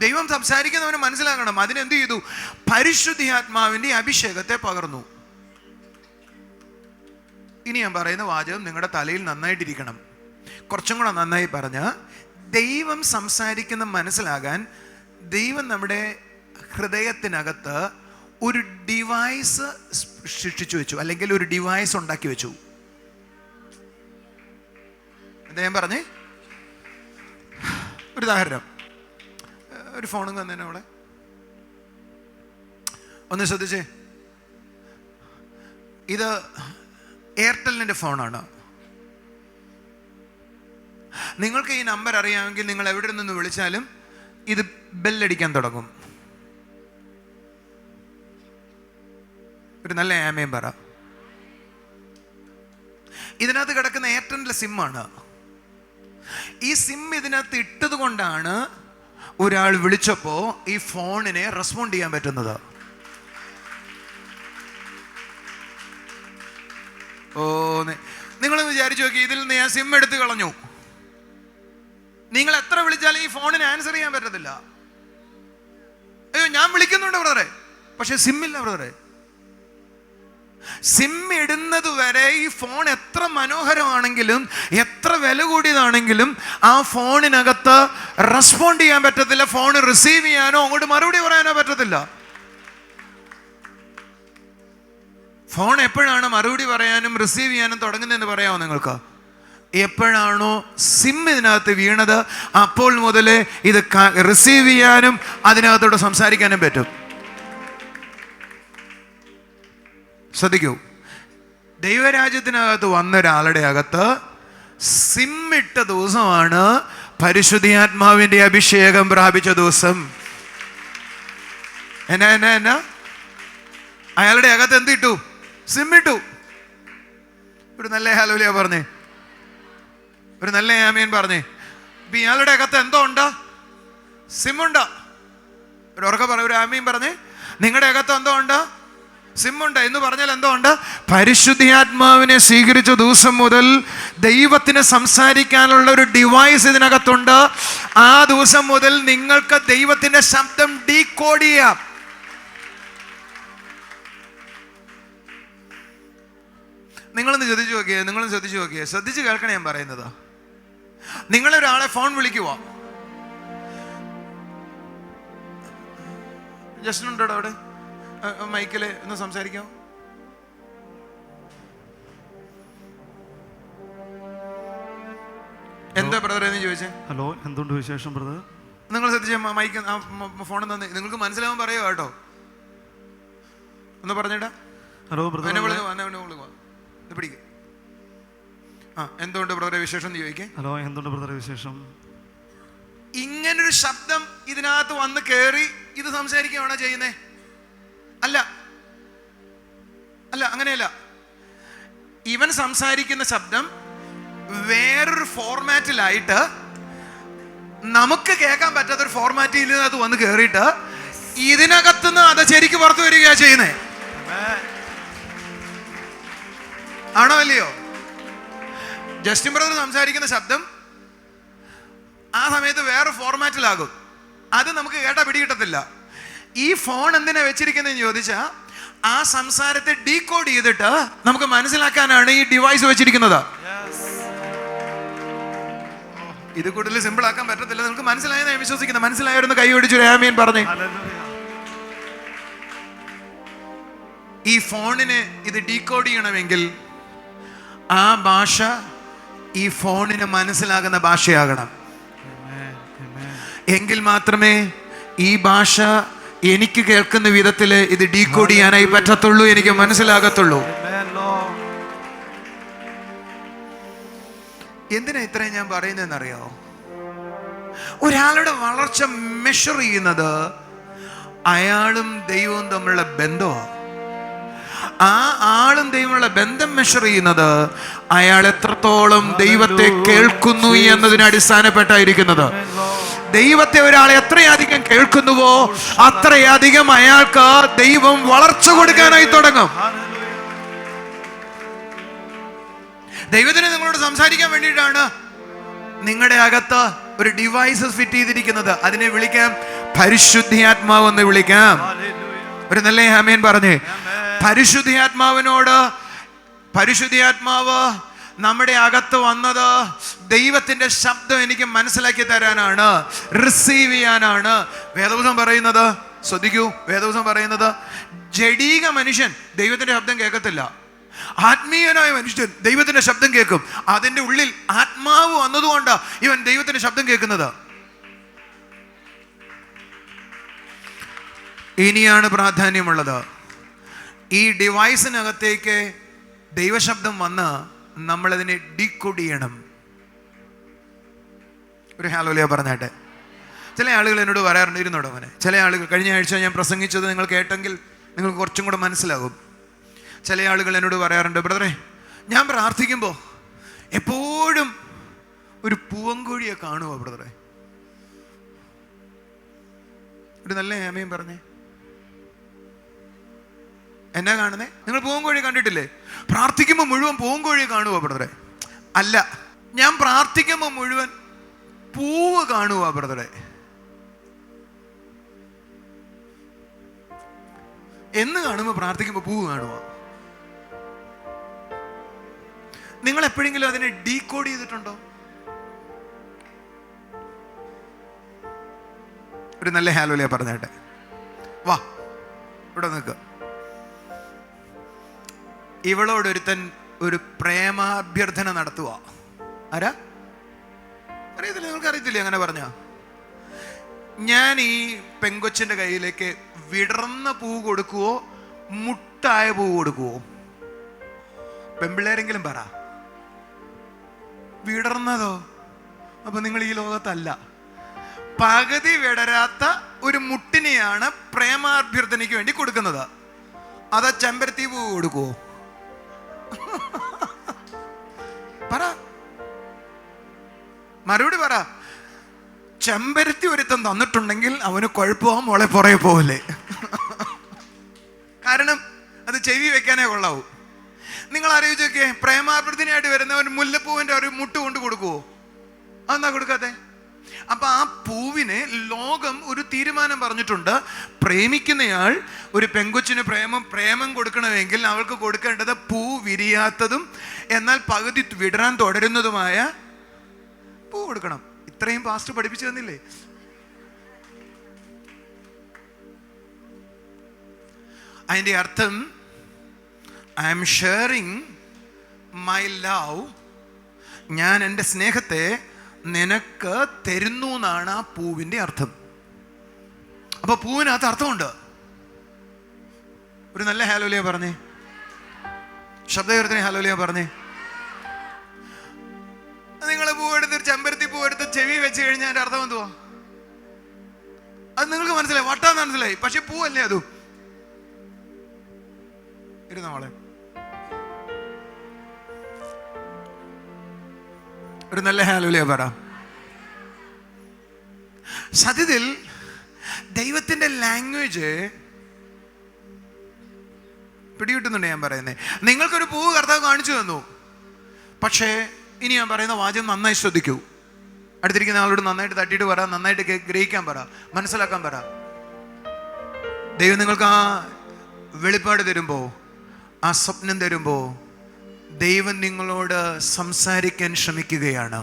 ദൈവം സംസാരിക്കുന്നവന് മനസ്സിലാക്കണം. അതിനെന്ത് ചെയ്തു? പരിശുദ്ധാത്മാവിൻ്റെ അഭിഷേകത്തെ പകർന്നു. ഇനി ഞാൻ പറയുന്ന വാചകം നിങ്ങളുടെ തലയിൽ നന്നായിട്ടിരിക്കണം. കുറച്ചും കൂടെ നന്നായി പറഞ്ഞ, ദൈവം സംസാരിക്കുന്ന മനസ്സിലാകാൻ ദൈവം നമ്മുടെ ഹൃദയത്തിനകത്ത് ഒരു ഡിവൈസ് സൃഷ്ടിച്ചു വെച്ചു, അല്ലെങ്കിൽ ഒരു ഡിവൈസ് ഉണ്ടാക്കി വെച്ചു. അദ്ദേഹം പറഞ്ഞേ, ഒരു ഉദാഹരണം. ഒരു ഫോണും തന്നെ അവിടെ ഒന്ന് ശ്രദ്ധിച്ചേ. ഇത് എയർടെല്ലിൻ്റെ ഫോണാണ്. നിങ്ങൾക്ക് ഈ നമ്പർ അറിയാമെങ്കിൽ നിങ്ങൾ എവിടെ നിന്ന് വിളിച്ചാലും ഇത് ബെല്ലടിക്കാൻ തുടങ്ങും. ഒരു നല്ല ആമയും പറ. ഇതിനകത്ത് കിടക്കുന്ന എയർടെല്ലിൻ്റെ സിമ്മാണ്. ഈ സിം ഇതിനകത്ത് ഇട്ടത് കൊണ്ടാണ് ഒരാൾ വിളിച്ചപ്പോൾ ഈ ഫോണിനെ റെസ്പോണ്ട് ചെയ്യാൻ പറ്റുന്നത്. നിങ്ങൾ വിചാരിച്ചു നോക്കി, ഇതിൽ നിന്ന് ഞാൻ സിം എടുത്ത് കളഞ്ഞു, നിങ്ങൾ എത്ര വിളിച്ചാലും ഈ ഫോണിന് ആൻസർ ചെയ്യാൻ പറ്റത്തില്ല. അയ്യോ ഞാൻ വിളിക്കുന്നുണ്ട് ബ്രദറെ, പക്ഷെ സിമ്മില്ല ബ്രദറെ. സിം ഇടുന്നത് വരെ ഈ ഫോൺ എത്ര മനോഹരമാണെങ്കിലും എത്ര വില കൂടിയതാണെങ്കിലും ആ ഫോണിനകത്ത് റെസ്പോണ്ട് ചെയ്യാൻ പറ്റത്തില്ല. ഫോൺ റിസീവ് ചെയ്യാനോ അങ്ങോട്ട് മറുപടി പറയാനോ പറ്റത്തില്ല. ഫോൺ എപ്പോഴാണ് മറുപടി പറയാനും റിസീവ് ചെയ്യാനും തുടങ്ങുന്നതെന്ന് പറയാമോ നിങ്ങൾക്ക്? എപ്പോഴാണോ സിം ഇതിനകത്ത് വീണത് അപ്പോൾ മുതൽ ഇത് റിസീവ് ചെയ്യാനും അതിനകത്തോട് സംസാരിക്കാനും പറ്റും. ശ്രദ്ധിക്കൂ, ദൈവരാജ്യത്തിനകത്ത് വന്ന ഒരാളുടെ അകത്ത് സിം ഇട്ട ദിവസമാണ് പരിശുദ്ധാത്മാവിന്റെ അഭിഷേകം പ്രാപിച്ച ദിവസം. എന്നാ അയാളുടെ അകത്ത് എന്ത് ഇട്ടു? സിം ഇട്ടു. ഒരു നല്ല ഹല്ലേലൂയ പറഞ്ഞേ, ഒരു നല്ല ആമേൻ പറഞ്ഞേ. ഇപ്പൊ ഇയാളുടെ അകത്ത് എന്തോ ഉണ്ട്? സിമ്മുണ്ട്. ഒരു ഉറക്കെ പറ, ഒരു ആമേൻ പറഞ്ഞേ. നിങ്ങളുടെ അകത്ത് എന്തോ ഉണ്ട്? സിമ്മുണ്ട്. എന്ന് പറഞ്ഞാൽ എന്തോ ഉണ്ട്? പരിശുദ്ധാത്മാവിനെ സ്വീകരിച്ച ദിവസം മുതൽ ദൈവത്തിന് സംസാരിക്കാനുള്ള ഒരു ഡിവൈസ് ഇതിനകത്തുണ്ട്. ആ ദിവസം മുതൽ നിങ്ങൾക്ക് ദൈവത്തിന്റെ ശബ്ദം ഡീകോഡ് ചെയ്യാം. നിങ്ങളൊന്ന് ശ്രദ്ധിച്ചു നോക്കിയേ, ശ്രദ്ധിച്ച് കേൾക്കണേ ഞാൻ പറയുന്നത്. നിങ്ങളൊരാളെ ഫോൺ വിളിക്കുക, ജസ്റ്റ് ഉണ്ടോ അവിടെ മൈക്കില് ഒന്ന് സംസാരിക്കാം? എന്താ ബ്രദർ എന്ന് ചോദിച്ചേ? ഹലോ, എന്തുണ്ട് വിശേഷം ബ്രദർ? നിങ്ങൾ ശ്രദ്ധിച്ച മൈക്ക് ഫോൺ തന്നെ നിങ്ങൾക്ക് മനസ്സിലാവാൻ പറയുക കേട്ടോ. ഒന്ന് പറഞ്ഞിട്ടാ. ഹലോ ബ്രദർ, പിടിക്ക. എന്തുകൊണ്ട് ബ്രദറെ വിശേഷം എന്ന് ചോദിക്കേ. ഹലോ, എന്തുണ്ട് ബ്രദറെ വിശേഷം? ഇങ്ങനൊരു ശബ്ദം ഇതിനകത്ത് വന്ന് കയറി ഇത് സംസാരിക്കുകയാണോ ചെയ്യുന്നേ? അല്ല, അങ്ങനെയല്ല. ഇവൻ സംസാരിക്കുന്ന ശബ്ദം വേറൊരു ഫോർമാറ്റിലായിട്ട് നമുക്ക് കേൾക്കാൻ പറ്റാത്തൊരു ഫോർമാറ്റിൽ അത് വന്ന് കയറിയിട്ട് ഇതിനകത്തുനിന്ന് അത് ശരിക്ക് പുറത്തു വരികയാ ചെയ്യുന്നേ. ആണോ അല്ലയോ? ജസ്റ്റിൻ ബ്രദർ സംസാരിക്കുന്ന ശബ്ദം ആ സമയത്ത് വേറെ ഫോർമാറ്റിലാകും. അത് നമുക്ക് കേട്ടാ പിടികിട്ടത്തില്ല. ഈ ഫോൺ എന്തിനാ വെച്ചിരിക്കുന്നതെന്ന് ചോദിച്ചാൽ ആ സംസാരത്തെ ഡീകോഡ് ചെയ്തിട്ട് നമുക്ക് മനസ്സിലാക്കാനാണ് ഈ ഡിവൈസ് വെച്ചിരിക്കുന്നത്. ഇത് കൂടുതൽ സിമ്പിൾ ആക്കാൻ പറ്റത്തില്ല. നിങ്ങൾക്ക് മനസ്സിലായെന്ന് ഞാൻ വിശ്വസിക്കുന്നത്. മനസ്സിലായിരുന്നു കൈ ഓടിച്ചൊരു ആമേൻ പറഞ്ഞേ. ഈ ഫോണിന് ഇത് ഡീകോഡ് ചെയ്യണമെങ്കിൽ ആ ഭാഷ ഈ ഫോണിന് മനസ്സിലാകുന്ന ഭാഷയാകണം. എങ്കിൽ മാത്രമേ ഈ ഭാഷ എനിക്ക് കേൾക്കുന്ന വിധത്തിൽ ഇത് ഡീകോഡ് ചെയ്യാനായി പറ്റത്തുള്ളൂ, എനിക്ക് മനസ്സിലാകത്തുള്ളൂ. എന്തിനാ ഇത്രയും ഞാൻ പറയുന്നതെന്നറിയാമോ? ഒരാളുടെ വളർച്ച മെഷർ ചെയ്യുന്നത് അയാളും ദൈവവും തമ്മിലുള്ള ബന്ധമാണ്. ആ ആളും ദൈവമുള്ള ബന്ധം മെഷർ ചെയ്യുന്നത് അയാൾ എത്രത്തോളം ദൈവത്തെ കേൾക്കുന്നു എന്നതിനെ അടിസ്ഥാനപ്പെട്ടായിരിക്കുന്നത്. ദൈവത്തെ ഒരാൾ എത്രയധികം കേൾക്കുന്നുവോ അത്രയധികം അയാൾക്ക് ദൈവം വളർച്ച കൊടുക്കാനായി തുടങ്ങും. ദൈവത്തിന് നിങ്ങളോട് സംസാരിക്കാൻ വേണ്ടിയിട്ടാണ് നിങ്ങളുടെ അകത്ത് ഒരു ഡിവൈസസ് ഫിറ്റ് ചെയ്തിരിക്കുന്നത്. അതിനെ വിളിക്കാം പരിശുദ്ധാത്മാവ് എന്ന് വിളിക്കാം. ഒരു നല്ല ആമേൻ പറഞ്ഞേ. പരിശുദ്ധാത്മാവ് നമ്മുടെ അകത്ത് വന്നത് ദൈവത്തിന്റെ ശബ്ദം എനിക്ക് മനസ്സിലാക്കി തരാനാണ്, റിസീവ് ചെയ്യാനാണ്. വേദപുസ്തകം പറയുന്നത് ശ്രദ്ധിക്കൂ, വേദപുസ്തകം പറയുന്നത് ജഡീക മനുഷ്യൻ ദൈവത്തിന്റെ ശബ്ദം കേൾക്കത്തില്ല, ആത്മീയനായ മനുഷ്യൻ ദൈവത്തിന്റെ ശബ്ദം കേൾക്കും. അതിന്റെ ഉള്ളിൽ ആത്മാവ് വന്നതുകൊണ്ട് ഇവൻ ദൈവത്തിന്റെ ശബ്ദം കേൾക്കുന്നത്. ഇനിയാണ് പ്രാധാന്യമുള്ളത്. ഈ ഡിവൈസിനകത്തേക്ക് ദൈവശബ്ദം വന്ന് നമ്മളതിനെ ഡീകോഡ് ചെയ്യണം. ഒരു ഹല്ലേലൂയ പറഞ്ഞാട്ടെ. ചില ആളുകൾ എന്നോട് പറയാറുണ്ട്, ഇരുന്നോട് അവനെ. ചില ആളുകൾ, കഴിഞ്ഞ ആഴ്ച ഞാൻ പ്രസംഗിച്ചത് നിങ്ങൾ കേട്ടെങ്കിൽ നിങ്ങൾക്ക് കുറച്ചും കൂടെ മനസ്സിലാകും. ചില ആളുകൾ എന്നോട് പറയാറുണ്ട്, ബ്രദറെ ഞാൻ പ്രാർത്ഥിക്കുമ്പോൾ എപ്പോഴും ഒരു പൂവൻകോഴിയെ കാണുമോ ബ്രദറെ? ഒരു നല്ല ആമയും പറഞ്ഞേ. എന്നാ കാണുന്നേ? നിങ്ങൾ പൂവൻകോഴി കണ്ടിട്ടില്ലേ? പ്രാർത്ഥിക്കുമ്പോൾ മുഴുവൻ പൂവൻകോഴിയെ കാണുമോ ബ്രദറെ? അല്ല, ഞാൻ പ്രാർത്ഥിക്കുമ്പോൾ മുഴുവൻ പൂവ് കാണുക ബ്രദറെ. എന്ന് കാണുമ്പോൾ പ്രാർത്ഥിക്കുമ്പോൾ പൂവ് കാണുക. നിങ്ങൾ എപ്പോഴെങ്കിലും അതിനെ ഡീകോഡ് ചെയ്തിട്ടുണ്ടോ? ഒരു നല്ല ഹല്ലേലൂയ പറഞ്ഞാട്ടെ. വാ ഇവിടെ നിൽക്കുക. ഇവളോടൊരുത്തൻ ഒരു പ്രേമാഭ്യർത്ഥന നടത്തുക. ആരാ? അറിയത്തില്ല, നിങ്ങൾക്ക് അറിയത്തില്ലേ അങ്ങനെ പറഞ്ഞ? ഞാൻ ഈ പെങ്കൊച്ചിന്റെ കയ്യിലേക്ക് വിടർന്ന പൂ കൊടുക്കുവോ മുട്ടായ പൂ കൊടുക്കുവോ? പെമ്പിള്ളേരെങ്കിലും പറ. വിടർന്നതോ? അപ്പൊ നിങ്ങൾ ഈ ലോകത്തല്ല. പകുതി വിടരാത്ത ഒരു മുട്ടിനെയാണ് പ്രേമാഭ്യർത്ഥനയ്ക്ക് വേണ്ടി കൊടുക്കുന്നത്. അതാ ചെമ്പരത്തി പൂ കൊടുക്കുവോ? പറ, മറുപടി പറ. ചെമ്പരത്തി ഒരുത്തം തന്നിട്ടുണ്ടെങ്കിൽ അവന് കുഴപ്പമോ മോളെ പുറകെ പോവല്ലേ? കാരണം അത് ചെവി വെക്കാനേ കൊള്ളാവൂ. നിങ്ങൾ ആലോചിച്ച് നോക്കിയേ, പ്രേമാഭ്യർത്ഥനയായിട്ട് വരുന്ന ഒരു മുല്ലപ്പൂവിന്റെ ഒരു മുട്ട് കൊണ്ട് കൊടുക്കുവോ? അതെന്താ കൊടുക്കാത്തെ? അപ്പൊ ആ പൂവിന് ലോകം ഒരു തീരുമാനം പറഞ്ഞിട്ടുണ്ട്. പ്രേമിക്കുന്നയാൾ ഒരു പെങ്കൊച്ചിന് പ്രേമം കൊടുക്കണമെങ്കിൽ അവൾക്ക് കൊടുക്കേണ്ടത് പൂ വിരിയാത്തതും എന്നാൽ പകുതി വിടരാൻ തുടരുന്നതുമായ പൂ കൊടുക്കണം. ഇത്രയും പാസ്റ്റ് പഠിപ്പിച്ചു തന്നില്ലേ? അതിന്റെ അർത്ഥം I M sharing my love, ഞാൻ എൻ്റെ സ്നേഹത്തെ നിനക്ക് തരുന്നു എന്നാണ് ആ പൂവിന്റെ അർത്ഥം. അപ്പൊ പൂവിനകത്ത് അർത്ഥമുണ്ട്. ഒരു നല്ല ഹല്ലേലൂയ പറഞ്ഞേ. ശബ്ദകീർത്തന ഹല്ലേലൂയ പറഞ്ഞേ. നിങ്ങൾ പൂവെടുത്ത് ഒരു ചെമ്പരത്തി പൂവെടുത്ത് ചെവി വെച്ച് കഴിഞ്ഞാൽ അതിന്റെ അർത്ഥം എന്തുവാ? അത് നിങ്ങൾക്ക് മനസ്സിലായി, വട്ടാന്ന് മനസ്സിലായി, പക്ഷെ പൂവല്ലേ അതും. ഇരുന്നോളെ. ഒരു നല്ല ഹല്ലേലൂയ പറ. സത്യത്തിൽ ദൈവത്തിന്റെ ലാംഗ്വേജ് പിടികിട്ടുന്നുണ്ട് ഞാൻ പറയുന്നത്. നിങ്ങൾക്കൊരു പൂവ് കർത്താവ് കാണിച്ചു തന്നു, പക്ഷേ ഇനി ഞാൻ പറയുന്ന വാചകം നന്നായി ശ്രദ്ധിക്കൂ. അടുത്തിരിക്കുന്ന ആളോട് നന്നായിട്ട് തട്ടിയിട്ട് പറ, നന്നായിട്ട് ഗ്രഹിക്കാൻ പറ, മനസ്സിലാക്കാൻ പറ. ദൈവം നിങ്ങൾക്ക് ആ വെളിപ്പാട് തരുമ്പോ, ആ സ്വപ്നം തരുമ്പോ ദൈവം നിങ്ങളോട് സംസാരിക്കാൻ ശ്രമിക്കുകയാണ്.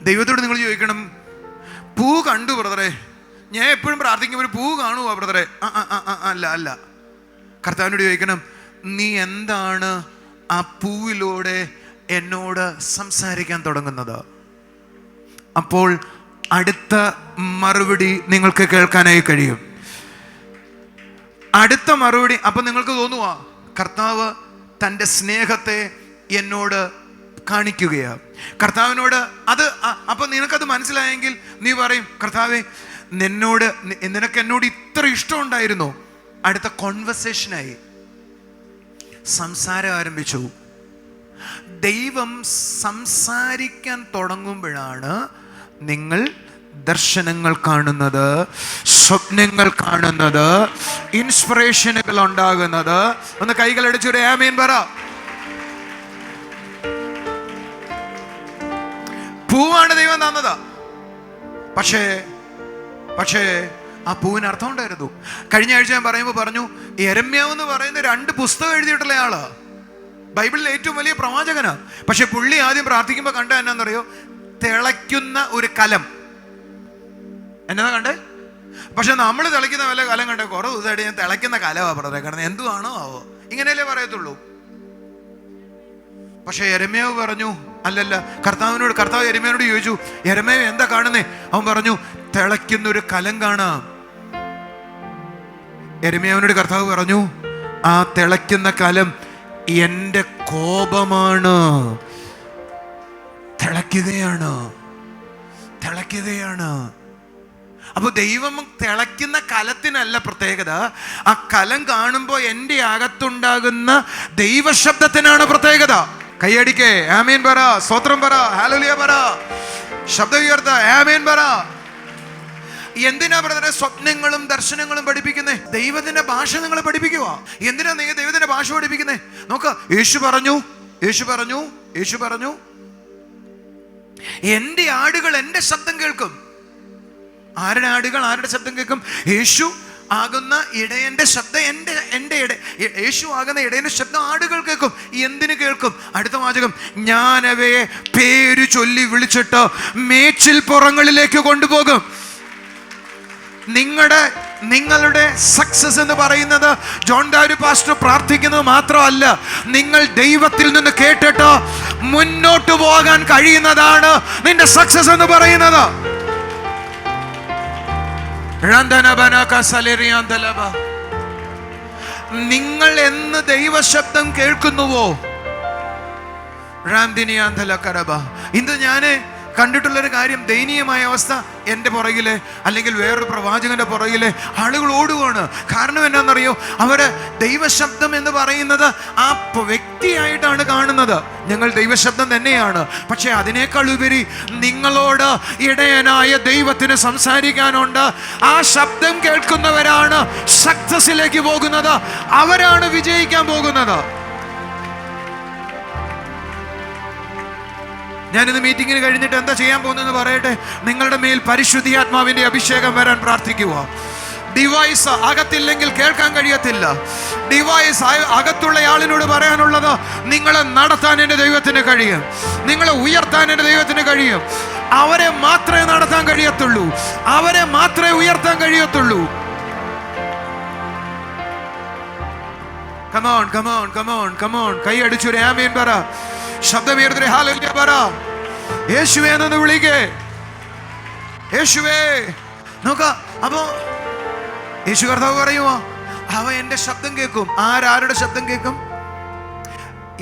ദൈവത്തോട് നിങ്ങൾ ചോദിക്കണം, പൂ കണ്ടു ബ്രദറെ, ഞാൻ എപ്പോഴും പ്രാർത്ഥിക്കുമ്പോൾ ഒരു പൂ കാണുമോ ബ്രദറെ? അല്ല അല്ല. കർത്താവിനോട് ചോദിക്കണം, നീ എന്താണ് ആ പൂവിലൂടെ എന്നോട് സംസാരിക്കാൻ തുടങ്ങുന്നത്? അപ്പോൾ അടുത്ത മറുപടി നിങ്ങൾക്ക് കേൾക്കാനായി കഴിയും. അടുത്ത മറുപടി അപ്പൊ നിങ്ങൾക്ക് തോന്നുവാ കർത്താവ് തൻ്റെ സ്നേഹത്തെ എന്നോട് കാണിക്കുകയാണ്. കർത്താവിനോട് അത് അപ്പൊ നിനക്കത് മനസ്സിലായെങ്കിൽ നീ പറയും, കർത്താവേ നിനക്ക് എന്നോട് ഇത്ര ഇഷ്ടമുണ്ടായിരുന്നു, അടുത്ത കോൺവെർസേഷനായി, സംസാരം ആരംഭിച്ചു. ദൈവം സംസാരിക്കാൻ തുടങ്ങുമ്പോഴാണ് നിങ്ങൾ ദർശനങ്ങൾ കാണുന്നത്, സ്വപ്നങ്ങൾ കാണുന്നത്, ഇൻസ്പിറേഷനുകൾ ഉണ്ടാകുന്നത്. ഒന്ന് കൈകളടിച്ചൊരു ആമേൻ പറ. പൂവാണ് ദൈവം തന്നത്. പക്ഷേ ആ പൂവിന് അർത്ഥം ഉണ്ടായിരുന്നു. കഴിഞ്ഞ ആഴ്ച ഞാൻ പറഞ്ഞു, യെരമ്യാവ് എന്ന് പറയുന്ന 2 പുസ്തകം എഴുതിയിട്ടുള്ള ആള്, ബൈബിളിലെ ഏറ്റവും വലിയ പ്രവാചകനാ. പക്ഷെ പുള്ളി ആദ്യം പ്രാർത്ഥിക്കുമ്പോൾ കണ്ട എന്നാന്നറിയോ? തിളയ്ക്കുന്ന ഒരു കലം. എന്നതാ കണ്ടേ? പക്ഷെ നമ്മൾ തിളയ്ക്കുന്ന വല്ല കലം കണ്ടേ? കുറെ ദിവസമായിട്ട് ഞാൻ തിളയ്ക്കുന്ന കലമാ പറഞ്ഞത്. കാരണം എന്തുവാണോ ആവോ, ഇങ്ങനെയല്ലേ പറയത്തുള്ളൂ. പക്ഷെ യെരമ്യാവ് പറഞ്ഞു, അല്ലല്ല. കർത്താവ് യെരമ്യാവിനോട് ചോദിച്ചു, യെരമ്യാവ് എന്താ കാണുന്നേ? അവൻ പറഞ്ഞു, തിളയ്ക്കുന്നൊരു കലം കാണാം. യെരമ്യാവിനോട് കർത്താവ് പറഞ്ഞു, ആ തിളയ്ക്കുന്ന കലം എൻ്റെ കോപമാണ്. തിളയ്ക്കുകയാണ്. അപ്പൊ ദൈവം തിളയ്ക്കുന്ന കലത്തിനല്ല പ്രത്യേകത, ആ കലം കാണുമ്പോൾ എൻ്റെ അകത്തുണ്ടാകുന്ന ദൈവശബ്ദത്തിനാണ് പ്രത്യേകത. കൈയടിക്കേ ആമേൻ പറ, സ്തോത്രം പറ, ഹല്ലേലൂയ പറ, ശബ്ദം ഉയർത്ത ആമേൻ പറ. എന്തിനാ ബ്രദറെ സ്വപ്നങ്ങളും ദർശനങ്ങളും പഠിപ്പിക്കുന്നേ? ദൈവത്തിന്റെ ഭാഷ നിങ്ങൾ പഠിപ്പിക്കുക. എന്തിനാ നിങ്ങൾ ദൈവത്തിന്റെ ഭാഷ പഠിപ്പിക്കുന്നേ? നോക്ക്, യേശു പറഞ്ഞു എൻ്റെ ആടുകൾ എൻ്റെ ശബ്ദം കേൾക്കും. ആരുടെ ആടുകൾ ആരുടെ ശബ്ദം കേൾക്കും? യേശു ആകുന്ന ഇടയന്റെ ശബ്ദം യേശു ആകുന്ന ഇടയന്റെ ശബ്ദം ആടുകൾ കേൾക്കും. എന്തിനു കേൾക്കും? അടുത്ത വാചകം, ഞാൻ അവയെ പേര് ചൊല്ലി വിളിച്ചിട്ട് മേച്ചിൽ പുറങ്ങളിലേക്ക് കൊണ്ടുപോകും. നിങ്ങളുടെ സക്സസ് എന്ന് പറയുന്നത് ജോൺ ഡാരി പാസ്റ്റർ പ്രാർത്ഥിക്കുന്നത് മാത്രമല്ല, നിങ്ങൾ ദൈവത്തിൽ നിന്ന് കേട്ടിട്ട് മുന്നോട്ട് പോകാൻ കഴിയുന്നതാണ് നിന്റെ സക്സസ് എന്ന് പറയുന്നത്. നിങ്ങൾ എന്ന് ദൈവശബ്ദം കേൾക്കുന്നുവോ? ഇന്ന് ഞാന് കണ്ടിട്ടുള്ളൊരു കാര്യം, ദയനീയമായ അവസ്ഥ. എൻ്റെ പുറകില് അല്ലെങ്കിൽ വേറൊരു പ്രവാചകന്റെ പുറകില് ആളുകൾ ഓടുകയാണ്. കാരണം എന്നാണെന്നറിയോ? അവര് ദൈവശബ്ദം എന്ന് പറയുന്നത് ആ വ്യക്തിയായിട്ടാണ് കാണുന്നത്. ഞങ്ങൾ ദൈവശബ്ദം തന്നെയാണ്, പക്ഷെ അതിനേക്കാൾ ഉപരി നിങ്ങളോട് ഇടയനായ ദൈവത്തിന് സംസാരിക്കാനുണ്ട്. ആ ശബ്ദം കേൾക്കുന്നവരാണ് സക്സസിലേക്ക് പോകുന്നത്, അവരാണ് വിജയിക്കാൻ പോകുന്നത്. ഞാനിന്ന് മീറ്റിങ്ങിന് കഴിഞ്ഞിട്ട് എന്താ ചെയ്യാൻ പോകുന്നതെന്ന് പറയട്ടെ. നിങ്ങളുടെ മേൽ പരിശുദ്ധാത്മാവിന്റെ അഭിഷേകം വരാൻ പ്രാർത്ഥിക്കുക. ഡിവൈസ് അകത്തില്ലെങ്കിൽ കേൾക്കാൻ കഴിയത്തില്ല. ഡിവൈസ് അകത്തുള്ള ആളിനോട് പറയാനുള്ളത്, നിങ്ങളെ നടത്താൻ എൻ്റെ ദൈവത്തിന് കഴിയും, നിങ്ങളെ ഉയർത്താൻ എൻ്റെ ദൈവത്തിന് കഴിയും. അവരെ മാത്രമേ നടത്താൻ കഴിയത്തുള്ളൂ, അവരെ മാത്രമേ ഉയർത്താൻ കഴിയത്തുള്ളൂ. Come on. കൈ അടിച്ചൊരു ആമേൻ പറ, ശബ്ദമേർന്നൊരു ഹല്ലേലൂയ പറ. യേശുവേ എന്ന് വിളിക്കേ, യേശുവേ. നോക്ക, അപ്പോ യേശു കർത്താവ് പറയുമോ, അവ എൻ്റെ ശബ്ദം കേൾക്കും. ആരുടെ ശബ്ദം കേൾക്കും?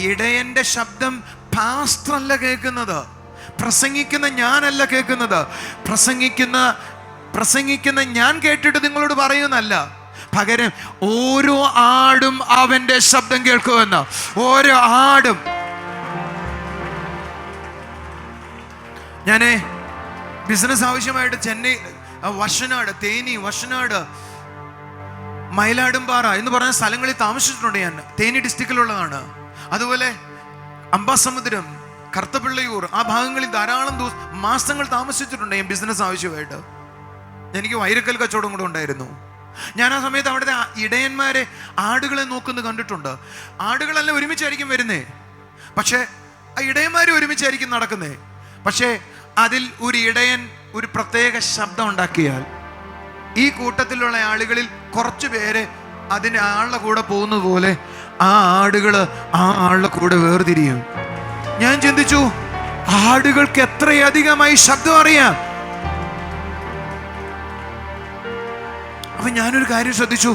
ഇടയന്റെ ശബ്ദം പാസ്റ്റർ അല്ല കേൾക്കുന്നത്, പ്രസംഗിക്കുന്ന ഞാനല്ല കേൾക്കുന്നത്. പ്രസംഗിക്കുന്ന ഞാൻ കേട്ടിട്ട് നിങ്ങളോട് പറയുന്നല്ല, പകരം ഓരോ ആടും അവന്റെ ശബ്ദം കേൾക്കുമെന്ന്. ഓരോ ആടും. ഞാന് ബിസിനസ് ആവശ്യമായിട്ട് ചെന്നൈ, വശനാട്, തേനി, വശനാട്, മയിലാടുംപാറ എന്ന് പറഞ്ഞ സ്ഥലങ്ങളിൽ താമസിച്ചിട്ടുണ്ട്. ഞാൻ തേനി ഡിസ്ട്രിക്റ്റിലുള്ളതാണ്. അതുപോലെ അമ്പാസമുദ്രം, കർത്തപിള്ളയൂർ, ആ ഭാഗങ്ങളിൽ ധാരാളം മാസങ്ങൾ താമസിച്ചിട്ടുണ്ട് ഞാൻ ബിസിനസ് ആവശ്യമായിട്ട്. എനിക്ക് വൈരക്കൽ കച്ചവടം കൂടെ ഉണ്ടായിരുന്നു. ഞാൻ ആ സമയത്ത് അവിടുത്തെ ഇടയന്മാരെ ആടുകളെ നോക്കുന്നത് കണ്ടിട്ടുണ്ട്. ആടുകളെല്ലാം ഒരുമിച്ചായിരിക്കും വരുന്നേ, പക്ഷെ ആ ഇടയന്മാർ ഒരുമിച്ചായിരിക്കും നടക്കുന്നേ. പക്ഷേ അതിൽ ഒരു ഇടയൻ ഒരു പ്രത്യേക ശബ്ദം ഉണ്ടാക്കിയാൽ ഈ കൂട്ടത്തിലുള്ള ആളുകളിൽ കുറച്ചു പേര് അതിന് ആളുടെ കൂടെ പോകുന്നത് പോലെ ആ ആടുകള് ആ ആളുടെ കൂടെ വേർതിരിയും. ഞാൻ ചിന്തിച്ചു, ആടുകൾക്ക് എത്രയധികമായി ശബ്ദം അറിയാം. അപ്പൊ ഞാനൊരു കാര്യം ശ്രദ്ധിച്ചു,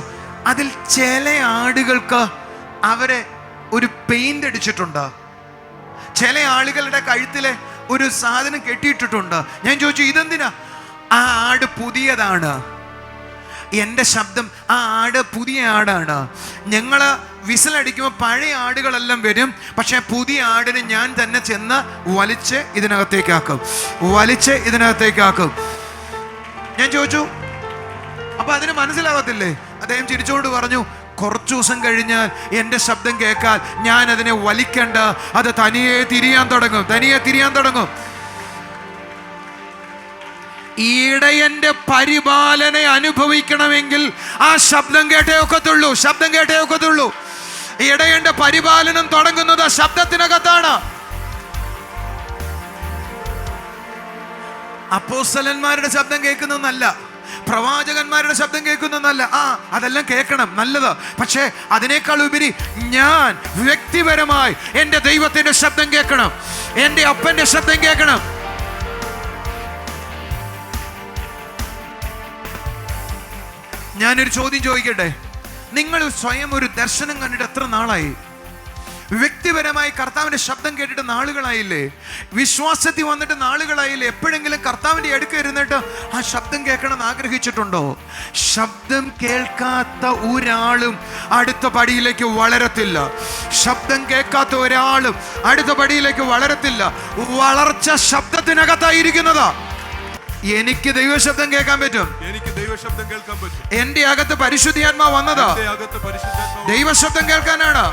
അതിൽ ചില ആടുകൾക്ക് അവരെ ഒരു പെയിന്റ് അടിച്ചിട്ടുണ്ട്, ചില ആളുകളുടെ കഴുത്തിലെ ഒരു സാധനം കെട്ടിയിട്ടിട്ടുണ്ട്. ഞാൻ ചോദിച്ചു, ഇതെന്തിനാ? ആ ആട് പുതിയതാണ്, എൻ്റെ ശബ്ദം, ആ ആട് പുതിയ ആടാണ്. ഞങ്ങൾ വിസിലടിക്കുമ്പോൾ പഴയ ആടുകളെല്ലാം വരും, പക്ഷെ പുതിയ ആടിന് ഞാൻ തന്നെ ചെന്ന് വലിച്ച് ഇതിനകത്തേക്കാക്കും. ഞാൻ ചോദിച്ചു, അപ്പൊ അതിന് മനസ്സിലാകത്തില്ലേ? അദ്ദേഹം ചിരിച്ചുകൊണ്ട് പറഞ്ഞു, കുറച്ചു ദിവസം കഴിഞ്ഞാൽ എൻ്റെ ശബ്ദം കേൾക്കാൻ ഞാൻ അതിനെ വലിക്കണ്ട, അത് തനിയെ തിരിയാൻ തുടങ്ങും. ഇടയന്റെ പരിപാലന അനുഭവിക്കണമെങ്കിൽ ആ ശബ്ദം കേട്ടേ ഒക്കത്തുള്ളൂ. ഇടയന്റെ പരിപാലനം തുടങ്ങുന്നത് ശബ്ദത്തിനകത്താണ്. അപ്പോസ്തലന്മാരുടെ ശബ്ദം കേൾക്കുന്നതല്ല, പ്രവാചകന്മാരുടെ ശബ്ദം കേൾക്കുന്നതല്ല. അതെല്ലാം കേൾക്കണം, നല്ലത്. പക്ഷേ അതിനേക്കാൾ ഉപരി ഞാൻ വ്യക്തിപരമായി എൻ്റെ ദൈവത്തിന്റെ ശബ്ദം കേൾക്കണം, എൻ്റെ അപ്പന്റെ ശബ്ദം കേൾക്കണം. ഞാനൊരു ചോദ്യം ചോദിക്കട്ടെ, നിങ്ങൾ സ്വയം ഒരു ദർശനം കണ്ടിട്ട് എത്ര നാളായി? വ്യക്തിപരമായി കർത്താവിന്റെ ശബ്ദം കേട്ടിട്ട് നാളുകളായില്ലേ? വിശ്വാസത്തിൽ വന്നിട്ട് നാളുകളായില്ലേ? എപ്പോഴെങ്കിലും കർത്താവിന്റെ അടുക്ക ഇരുന്നിട്ട് ആ ശബ്ദം കേൾക്കണം എന്ന് ആഗ്രഹിച്ചിട്ടുണ്ടോ? ശബ്ദം കേൾക്കാത്ത ഒരാളും അടുത്ത പടിയിലേക്ക് വളരത്തില്ല. വളർച്ച ശബ്ദത്തിനകത്തായിരിക്കുന്നതാ. എനിക്ക് ദൈവശബ്ദം കേൾക്കാൻ പറ്റും. എന്റെ അകത്ത് പരിശുദ്ധാത്മാവ് വന്നതാ ദൈവശബ്ദം കേൾക്കാനാണ്.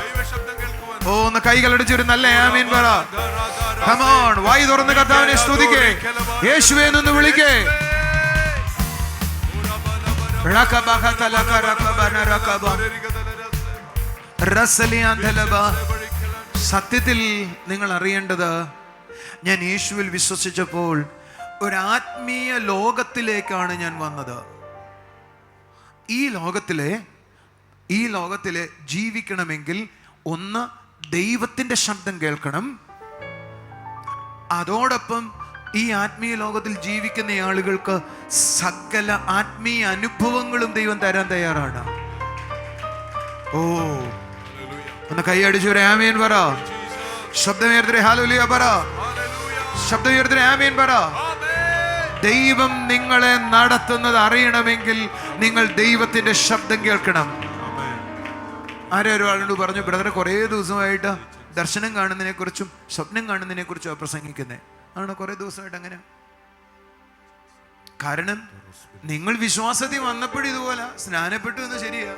ഒന്ന് കൈകളടിച്ചൊരു നല്ല ആമേൻ പറ. Come on, വായി തുറന്ന് കർത്താവിനെ സ്തുതിക്കേ, യേശുവേ എന്ന് വിളിക്കേ. സത്യത്തിൽ നിങ്ങൾ അറിയേണ്ടത്, ഞാൻ യേശുവിൽ വിശ്വസിച്ചപ്പോൾ ഒരു ആത്മീയ ലോകത്തിലേക്കാണ് ഞാൻ വന്നത്. ഈ ലോകത്തിലെ ജീവിക്കണമെങ്കിൽ ഒന്ന് ദൈവത്തിന്റെ ശബ്ദം കേൾക്കണം, അതോടൊപ്പം ഈ ആത്മീയ ലോകത്തിൽ ജീവിക്കുന്ന ആളുകൾക്ക് സകല ആത്മീയ അനുഭവങ്ങളും ദൈവം തരാൻ തയ്യാറാണ്. ഒന്ന് കൈയടിച്ചൊരു ആമേൻ പറ. ശബ്ദമേർത്തിരെ ഹല്ലേലൂയ പറ. ശബ്ദമേർത്തിരെ ആമേൻ പറ. ദൈവം നിങ്ങളെ നടത്തുന്നത് അറിയണമെങ്കിൽ നിങ്ങൾ ദൈവത്തിന്റെ ശബ്ദം കേൾക്കണം. ഒരാളോട് പറഞ്ഞു, ബ്രദറെ കുറേ ദിവസമായിട്ട് ദർശനം കാണുന്നതിനെ കുറിച്ചും സ്വപ്നം കാണുന്നതിനെ കുറിച്ചും പ്രസംഗിക്കുന്നത് ആണ്. കുറേ ദിവസമായിട്ട് അങ്ങനെ. കാരണം നിങ്ങൾ വിശ്വാസത്തിൽ വന്നപ്പോഴും ഇതുപോലെ സ്നാനപ്പെട്ടു എന്ന് ശരിയാ,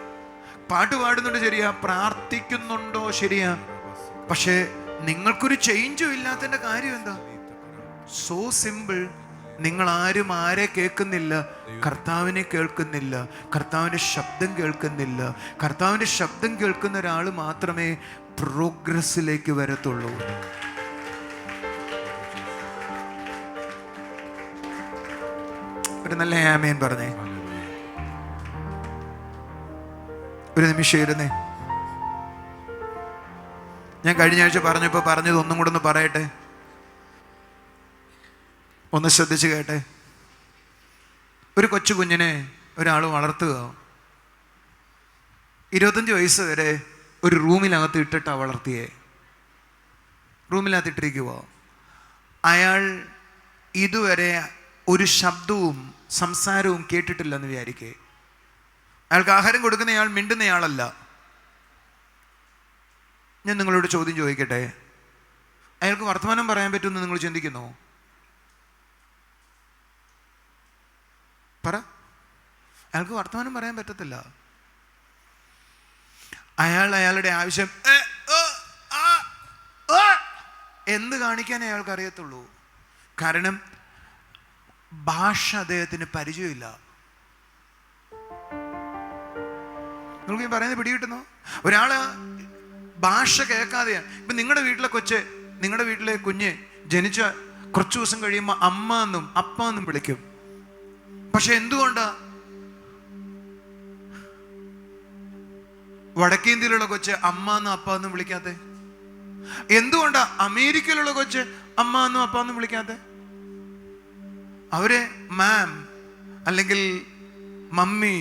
പാട്ട് പാടുന്നുണ്ട് ശരിയാ, പ്രാർത്ഥിക്കുന്നുണ്ടോ ശരിയാ, പക്ഷേ നിങ്ങൾക്കൊരു ചേഞ്ചും ഇല്ലാത്തതിന്റെ കാര്യം എന്താ? So simple. നിങ്ങൾ ആരും ആരെ കേൾക്കുന്നില്ല? കർത്താവിനെ കേൾക്കുന്നില്ല, കർത്താവിന്റെ ശബ്ദം കേൾക്കുന്നില്ല. കർത്താവിന്റെ ശബ്ദം കേൾക്കുന്ന ഒരാൾ മാത്രമേ പ്രോഗ്രസ്സിലേക്ക് വരത്തുള്ളൂ. ഒരു നല്ല ആമേൻ പറഞ്ഞേ. ഒരു നിമിഷം ഇരുന്നേ. ഞാൻ കഴിഞ്ഞ ആഴ്ച പറഞ്ഞത് ഒന്നും കൂടെ ഒന്ന് പറയട്ടെ, ഒന്ന് ശ്രദ്ധിച്ച് കേട്ടെ. ഒരു കൊച്ചു കുഞ്ഞിനെ ഒരാൾ വളർത്തുക, 25 വയസ്സ് വരെ ഒരു റൂമിനകത്ത് ഇട്ടിട്ടാണ് വളർത്തിയേ. റൂമിനകത്തിട്ടിരിക്കുക. അയാൾ ഇതുവരെ ഒരു ശബ്ദവും സംസാരവും കേട്ടിട്ടില്ലെന്ന് വിചാരിക്കേ. അയാൾക്ക് ആഹാരം കൊടുക്കുന്നയാൾ മിണ്ടുന്നയാളല്ല. ഞാൻ നിങ്ങളോട് ചോദ്യം ചോദിക്കട്ടെ, അയാൾക്ക് വർത്തമാനം പറയാൻ പറ്റുമെന്ന് നിങ്ങൾ ചിന്തിക്കുന്നോ? പറ. അയാൾക്ക് വർത്തമാനം പറയാൻ പറ്റത്തില്ല. അയാളുടെ ആവശ്യം എന്ത് കാണിക്കാനേ അയാൾക്ക് അറിയത്തുള്ളൂ. കാരണം ഭാഷ അദ്ദേഹത്തിന് പരിചയമില്ല. നിങ്ങൾക്ക് ഈ പറയുന്നത് പിടികിട്ടുന്നു? ഒരാള് ഭാഷ കേൾക്കാതെയാണ്. ഇപ്പൊ നിങ്ങളുടെ വീട്ടിലെ കുഞ്ഞ് ജനിച്ച കുറച്ചു ദിവസം കഴിയുമ്പോൾ അമ്മ എന്നും അപ്പ എന്നും വിളിക്കും. പക്ഷെ എന്തുകൊണ്ടാ വടക്കേന്ത്യയിലുള്ള കൊച്ച് അമ്മ എന്നും അപ്പ എന്നും വിളിക്കാത്തെ? എന്തുകൊണ്ടാ അമേരിക്കയിലുള്ള കൊച്ച് അമ്മ എന്നും അപ്പ എന്നും വിളിക്കാത്തെ? അവരെ മാം അല്ലെങ്കിൽ മമ്മി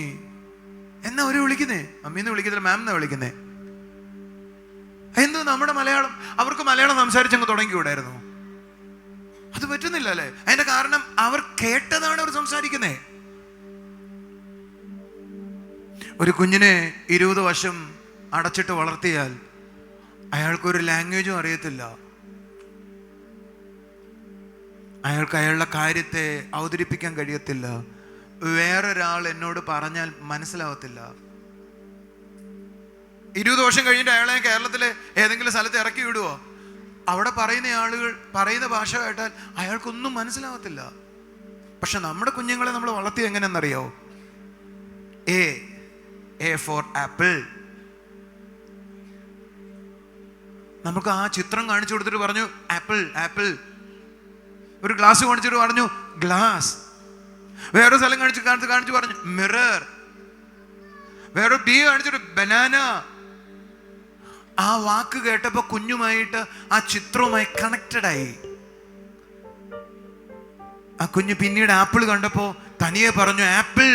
എന്നാ അവര് വിളിക്കുന്നേ. മമ്മീന്ന് വിളിക്കുന്നില്ല, മാം എന്നാ വിളിക്കുന്നേ. എന്ത് നമ്മുടെ മലയാളം, അവർക്ക് മലയാളം സംസാരിച്ചങ്ങ് തുടങ്ങിക്കൂടായിരുന്നു? അത് പറ്റുന്നില്ല അല്ലേ? അതിന്റെ കാരണം അവർ കേട്ടതാണ് അവർ സംസാരിക്കുന്നേ. ഒരു കുഞ്ഞിനെ 20 വർഷം അടച്ചിട്ട് വളർത്തിയാൽ അയാൾക്കൊരു ലാംഗ്വേജും അറിയത്തില്ല. അയാൾക്ക് അയാളുടെ കാര്യത്തെ അവതരിപ്പിക്കാൻ കഴിയത്തില്ല. വേറൊരാൾ എന്നോട് പറഞ്ഞാൽ മനസ്സിലാവത്തില്ല. 20 വർഷം കഴിഞ്ഞിട്ട് അയാളെ കേരളത്തിലെ ഏതെങ്കിലും സ്ഥലത്ത് ഇറക്കി വിടുവോ? അവിടെ പറയുന്ന ആളുകൾ പറയുന്ന ഭാഷ കേട്ടാൽ അയാൾക്കൊന്നും മനസ്സിലാവത്തില്ല. പക്ഷെ നമ്മുടെ കുഞ്ഞുങ്ങളെ നമ്മൾ വളർത്തി എങ്ങനെയെന്നറിയോ? A four apple. നമുക്ക് ആ ചിത്രം കാണിച്ചു കൊടുത്തിട്ട് പറഞ്ഞു ആപ്പിൾ ആപ്പിൾ. ഒരു ഗ്ലാസ് കാണിച്ചിട്ട് പറഞ്ഞു ഗ്ലാസ്. വേറൊരു സ്ഥലം കാണിച്ചു പറഞ്ഞു മിറർ. വേറൊരു ടീ കാണിച്ചിട്ട് ബനാന. ആ വാക്ക് കേട്ടപ്പോ കുഞ്ഞുമായിട്ട് ആ ചിത്രവുമായി കണക്റ്റഡ് ആയി. ആ കുഞ്ഞ് പിന്നീട് ആപ്പിൾ കണ്ടപ്പോ തനിയെ പറഞ്ഞു ആപ്പിൾ.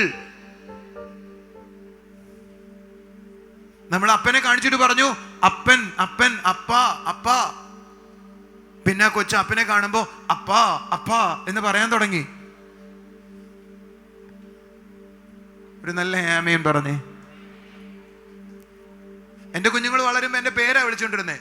നമ്മൾ അപ്പനെ കാണിച്ചിട്ട് പറഞ്ഞു അപ്പൻ അപ്പൻ അപ്പ അപ്പ. പിന്നെ ആ കൊച്ചു അപ്പനെ കാണുമ്പോ അപ്പ അപ്പ എന്ന് പറയാൻ തുടങ്ങി. ഒരു നല്ല ആമേൻ പറഞ്ഞേ. എന്റെ കുഞ്ഞുങ്ങൾ വളരുമ്പോ എന്റെ പേരാ വിളിച്ചോണ്ടിരുന്നേ.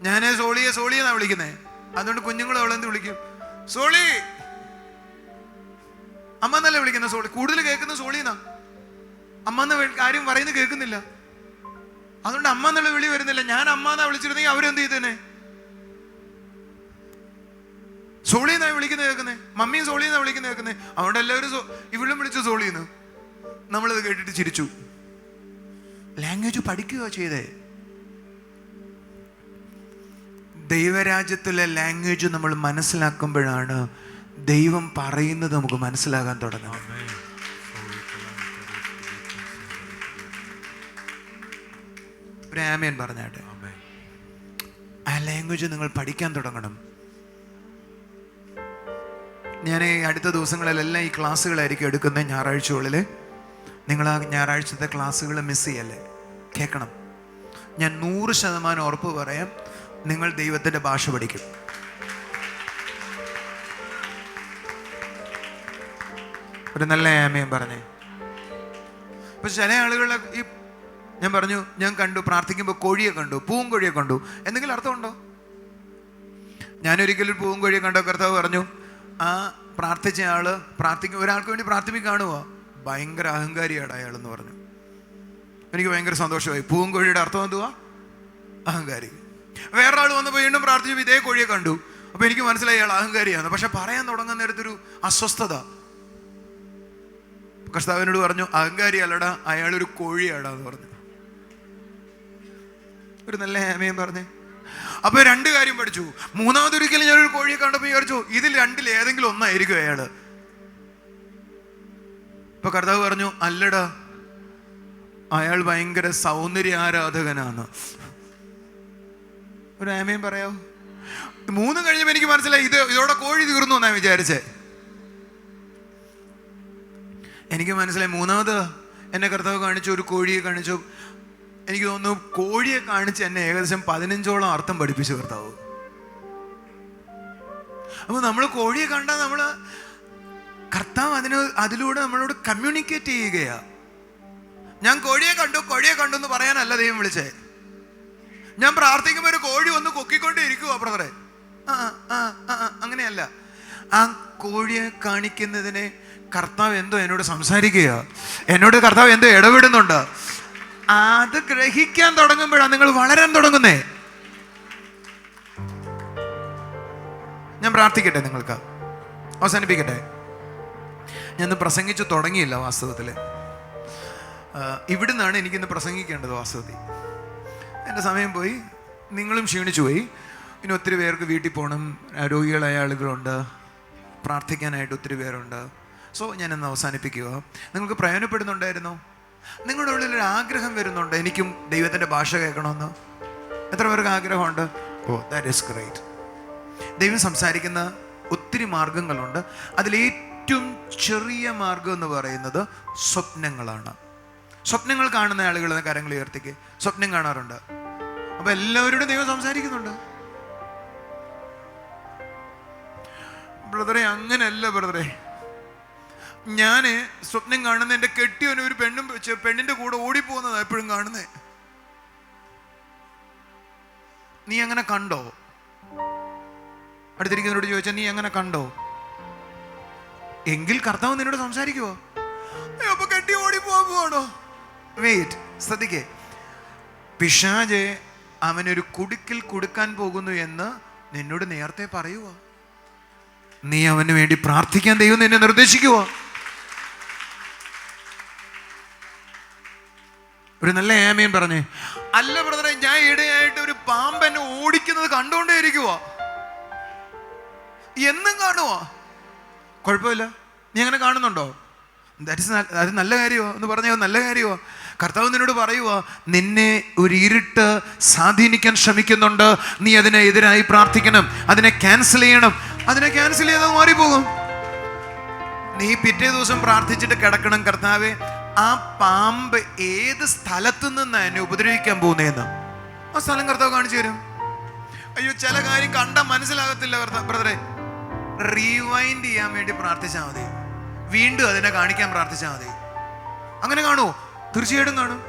ഞാന് സോളിയെന്നാ വിളിക്കുന്നേ. അതുകൊണ്ട് കുഞ്ഞുങ്ങൾ അവളെന്ത് വിളിക്കും? സോളി. അമ്മ എന്നല്ലേ വിളിക്കുന്ന സോളി. കൂടുതൽ കേൾക്കുന്ന സോളിന്നാ. അമ്മ എന്ന കാര്യം പറയുന്നത് കേൾക്കുന്നില്ല. അതുകൊണ്ട് അമ്മ എന്നുള്ള വിളി വരുന്നില്ല. ഞാൻ അമ്മ എന്നാ വിളിച്ചിരുന്നെങ്കിൽ അവരെന്ത് ചെയ്തേനെ? സോളിന്നാ വിളിക്കുന്നത് കേൾക്കുന്നേ. മമ്മിയും സോളിന്നാ വിളിക്കുന്നത് കേൾക്കുന്നേ. അതുകൊണ്ട് എല്ലാവരും ഇവളും വിളിച്ചു സോളിന്ന്. നമ്മളിത് കേട്ടിട്ട് ചിരിച്ചു. ലാംഗ്വേജ് പഠിക്കുക ചെയ്തേ. ദൈവരാജ്യത്തിലെ ലാംഗ്വേജ് നമ്മൾ മനസ്സിലാക്കുമ്പോഴാണ് ദൈവം പറയുന്നത് നമുക്ക് മനസ്സിലാകാൻ തുടങ്ങും. ഒരു ആമേൻ പറഞ്ഞാട്ടെ. ആ ലാംഗ്വേജ് നിങ്ങൾ പഠിക്കാൻ തുടങ്ങണം. ഞാൻ ഈ അടുത്ത ദിവസങ്ങളിലെല്ലാം ഈ ക്ലാസ്സുകളായിരിക്കും എടുക്കുന്നത്. ഞായറാഴ്ചകളിൽ നിങ്ങൾ ആ ഞായറാഴ്ചത്തെ ക്ലാസ്സുകൾ മിസ് ചെയ്യല്ലേ, കേൾക്കണം. ഞാൻ 100% ഉറപ്പ് പറയാം, നിങ്ങൾ ദൈവത്തിൻ്റെ ഭാഷ പഠിക്കും. ഒരു നല്ല ആമേൻ പറഞ്ഞേ. ഇപ്പൊ ചില ആളുകളുടെ ഈ ഞാൻ പറഞ്ഞു, ഞാൻ കണ്ടു പ്രാർത്ഥിക്കുമ്പോൾ കോഴിയെ കണ്ടു, പൂങ്കോഴിയെ കണ്ടു. എന്തെങ്കിലും അർത്ഥമുണ്ടോ? ഞാനൊരിക്കലും പൂങ്കോഴിയെ കണ്ടോ കർത്താവ് പറഞ്ഞു, ആ പ്രാർത്ഥിച്ച ആള് ഒരാൾക്ക് വേണ്ടി പ്രാർത്ഥിപ്പിക്കാണുവോ, ഭയങ്കര അഹങ്കാരിയാണ് അയാളെന്ന് പറഞ്ഞു. എനിക്ക് ഭയങ്കര സന്തോഷമായി. പൂങ്കോഴിയുടെ അർത്ഥം എന്തുവാ? അഹങ്കാരി. വേറൊരാൾ വന്നപ്പോൾ വീണ്ടും പ്രാർത്ഥിച്ചു, ഇതേ കോഴിയെ കണ്ടു. അപ്പൊ എനിക്ക് മനസ്സിലായി അയാൾ അഹങ്കാരിയാണ്. പക്ഷെ പറയാൻ തുടങ്ങുന്ന നേരത്തൊരു അസ്വസ്ഥത. കർത്താവിനോട് പറഞ്ഞു, അഹങ്കാരി അല്ലടാ, അയാളൊരു കോഴിയാടാ എന്ന് പറഞ്ഞു. ഒരു നല്ല ആമേൻ പറഞ്ഞേ. അപ്പൊ 2 കാര്യം പഠിച്ചു. മൂന്നാമതൊരിക്കലും ഞാനൊരു കോഴിയെ കണ്ടപ്പോൾ വിചാരിച്ചു ഇതിൽ 2 ഏതെങ്കിലും ഒന്നായിരിക്കും അയാള്. ഇപ്പൊ കർത്താവ് പറഞ്ഞു, അല്ലടാ, അയാൾ ഭയങ്കര സൗന്ദര്യ ആരാധകനാണ്. ഒരു ആമേൻ പറയാവോ? 3 കഴിഞ്ഞപ്പോ എനിക്ക് മനസ്സിലായി ഇതോടെ കോഴി തീർന്നു എന്നാ വിചാരിച്ചേ. എനിക്ക് മനസ്സിലായി. 3ാമത് എന്നെ കർത്താവ് കാണിച്ചു, ഒരു കോഴിയെ കാണിച്ചു. എനിക്ക് തോന്നുന്നു കോഴിയെ കാണിച്ച് എന്നെ ഏകദേശം 15ഓളം അർത്ഥം പഠിപ്പിച്ചു കർത്താവ്. അപ്പൊ നമ്മൾ കോഴിയെ കണ്ടാൽ കർത്താവ് അതിലൂടെ നമ്മളോട് കമ്മ്യൂണിക്കേറ്റ് ചെയ്യുകയാ. ഞാൻ കോഴിയെ കണ്ടു എന്ന് പറയാനല്ല ദൈവം വിളിച്ചേ. ഞാൻ പ്രാർത്ഥിക്കുമ്പോൾ ഒരു കോഴി ഒന്ന് കൊക്കിക്കൊണ്ടേ ഇരിക്കുവോ ബ്രദറെ? അങ്ങനെയല്ല. ആ കോഴിയെ കാണിക്കുന്നതിനെ കർത്താവ് എന്തോ എന്നോട് സംസാരിക്കുക, എന്നോട് കർത്താവ് എന്തോ ഇടപെടുന്നുണ്ട്. അത് ഗ്രഹിക്കാൻ തുടങ്ങുമ്പോഴാണ് നിങ്ങൾ വളരാൻ തുടങ്ങുന്നേ. ഞാൻ പ്രാർത്ഥിക്കട്ടെ, നിങ്ങൾക്ക് അവസാനിപ്പിക്കട്ടെ. ഞാനിന്ന് പ്രസംഗിച്ചു തുടങ്ങിയില്ല വാസ്തവത്തിൽ. ഇവിടുന്നാണ് എനിക്കിന്ന് പ്രസംഗിക്കേണ്ടത് വാസ്തവത്തിൽ. എൻ്റെ സമയം പോയി, നിങ്ങളും ക്ഷീണിച്ചു പോയി. ഇനി ഒത്തിരി പേർക്ക് വീട്ടിൽ പോകണം, രോഗികളായ ആളുകളുണ്ട്, പ്രാർത്ഥിക്കാനായിട്ട് ഒത്തിരി പേരുണ്ട്. സോ ഞാനിന്ന് അവസാനിപ്പിക്കുക. നിങ്ങൾക്ക് പ്രയോജനപ്പെടുന്നുണ്ടായിരുന്നോ? നിങ്ങളുടെ ഉള്ളിലൊരു ആഗ്രഹം വരുന്നുണ്ട്, എനിക്കും ദൈവത്തിൻ്റെ ഭാഷ കേൾക്കണമെന്ന്. എത്ര പേർക്ക് ആഗ്രഹമുണ്ട്? ഓ, ദാറ്റ് ഈസ് ഗ്രേറ്റ്. ദൈവം സംസാരിക്കുന്ന ഒത്തിരി മാർഗങ്ങളുണ്ട്. അതിലേറ്റവും ചെറിയ മാർഗം എന്ന് പറയുന്നത് സ്വപ്നങ്ങളാണ്. സ്വപ്നങ്ങൾ കാണുന്ന ആളുകൾ കരങ്ങൾ ഉയർത്തിക്ക്. സ്വപ്നം കാണാറുണ്ട്. അപ്പൊ എല്ലാവരോടും ദൈവം സംസാരിക്കുന്നുണ്ട്. ബ്രദറെ അങ്ങനെയല്ല ബ്രദറെ, ഞാൻ സ്വപ്നം കാണുന്ന എൻ്റെ കെട്ടിയവന് ഒരു പെണ്ണിന്റെ കൂടെ ഓടിപ്പോകുന്നതാ എപ്പോഴും കാണുന്നേ. നീ അങ്ങനെ കണ്ടോ? അടുത്തിരിക്കുന്നവരോട് ചോദിച്ചാൽ നീ അങ്ങനെ കണ്ടോ? എങ്കിൽ കർത്താവ് നിന്നോട് സംസാരിക്കുവോ? അപ്പൊ കെട്ടി ഓടിപ്പോവാണോ? വെയിറ്റ്, ശ്രദ്ധിക്കേ. പിശാചെ അവനൊരു കുടുക്കിൽ കൊടുക്കാൻ പോകുന്നു എന്ന് നിന്നോട് നേരത്തെ പറയുവോ? നീ അവന് വേണ്ടി പ്രാർത്ഥിക്കാൻ ദൈവം നിന്നെ നിർദ്ദേശിക്കുവോ? ഒരു നല്ല ആമേൻ പറഞ്ഞേ. അല്ല ബ്രദറെ, ഞാൻ ഇടയായിട്ട് ഒരു പാമ്പ് എന്നെ ഓടിക്കുന്നത് കണ്ടുകൊണ്ടേ ഇരിക്കുവോ? എന്നും കാണുവോ? കുഴപ്പമില്ല, നീ അങ്ങനെ കാണുന്നുണ്ടോ? അത് നല്ല കാര്യമോ എന്ന് പറഞ്ഞോ? നല്ല കാര്യമോ? കർത്താവ് നിന്നോട് പറയുവോ, നിന്നെ ഒരു ഇരുട്ട് സ്വാധീനിക്കാൻ ശ്രമിക്കുന്നുണ്ട്, നീ അതിനെ എതിരായി പ്രാർത്ഥിക്കണം, അതിനെ ക്യാൻസൽ ചെയ്യണം. അതിനെ ക്യാൻസൽ ചെയ്താൽ മാറിപ്പോകും. നീ പിറ്റേ ദിവസം പ്രാർത്ഥിച്ചിട്ട് കിടക്കണം, കർത്താവേ ആ പാമ്പ് ഏത് സ്ഥലത്തു നിന്ന് എന്നെ ഉപദ്രവിക്കാൻ പോകുന്നതെന്ന് ആ സ്ഥലം കർത്താവ് കാണിച്ചു തരും. അയ്യോ, ചില കാര്യം കണ്ടാൽ മനസ്സിലാകത്തില്ല ബ്രദറെ, റീവൈൻഡ് ചെയ്യാൻ വേണ്ടി പ്രാർത്ഥിച്ചാൽ മതി, വീണ്ടും അതിനെ കാണിക്കാൻ പ്രാർത്ഥിച്ചാൽ മതി. അങ്ങനെ കാണുമോ? തീർച്ചയായിട്ടും കാണും.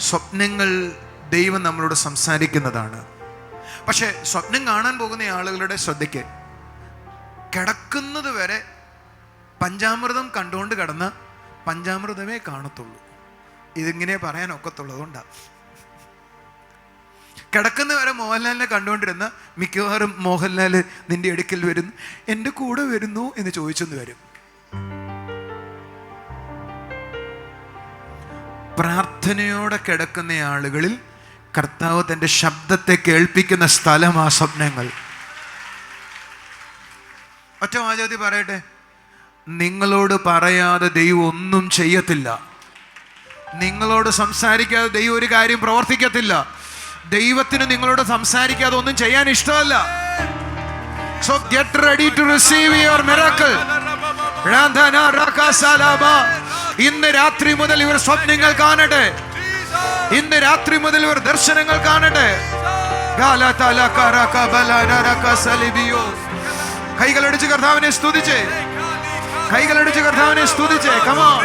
സ്വപ്നങ്ങൾ ദൈവം നമ്മളോട് സംസാരിക്കുന്നതാണ്. പക്ഷെ സ്വപ്നം കാണാൻ പോകുന്ന ആളുകളുടെ ശ്രദ്ധയ്ക്ക്, കിടക്കുന്നത് വരെ പഞ്ചാമൃതം കണ്ടുകൊണ്ട് കിടന്ന് പഞ്ചാമൃതമേ കാണത്തുള്ളൂ. ഇതിങ്ങനെ പറയാൻ ഒക്കത്തുള്ളൂ. അതുകൊണ്ടാണ് കിടക്കുന്ന വരെ മോഹൻലാലിനെ കണ്ടുകൊണ്ടിരുന്ന മിക്കവാറും മോഹൻലാൽ നിന്റെ അടുക്കൽ വരുന്നു, എൻ്റെ കൂടെ വരുന്നു എന്ന് ചോദിച്ചെന്ന് വരും. പ്രാർത്ഥനയോടെ കിടക്കുന്ന ആളുകളിൽ കർത്താവ് തൻ്റെ ശബ്ദത്തെ കേൾപ്പിക്കുന്ന സ്ഥലമാ സ്വപ്നങ്ങൾ. ഒറ്റ വാചകത്തിൽ പറയട്ടെ, നിങ്ങളോട് പറയാതെ ദൈവം ഒന്നും ചെയ്യത്തില്ല. നിങ്ങളോട് സംസാരിക്കാതെ ദൈവം ഒരു കാര്യം പ്രവർത്തിക്കത്തില്ല. ദൈവത്തിന് നിങ്ങളോട് സംസാരിക്കാതെ ഒന്നും ചെയ്യാൻ ഇഷ്ടമല്ല. So get ready to receive your miracle. ഇന്ന് രാത്രി മുതൽ ഇവർ സ്വപ്നങ്ങൾ കാണട്ടെ. ഇന്ന് രാത്രി മുതൽ ഇവർ ദർശനങ്ങൾ കാണട്ടെ. കൈകളടിച്ച് കർത്താവിനെ സ്തുതിച്ചേ, കൈകളടിച്ച് കർത്താവിനെ സ്തുതിച്ചേ. Come on.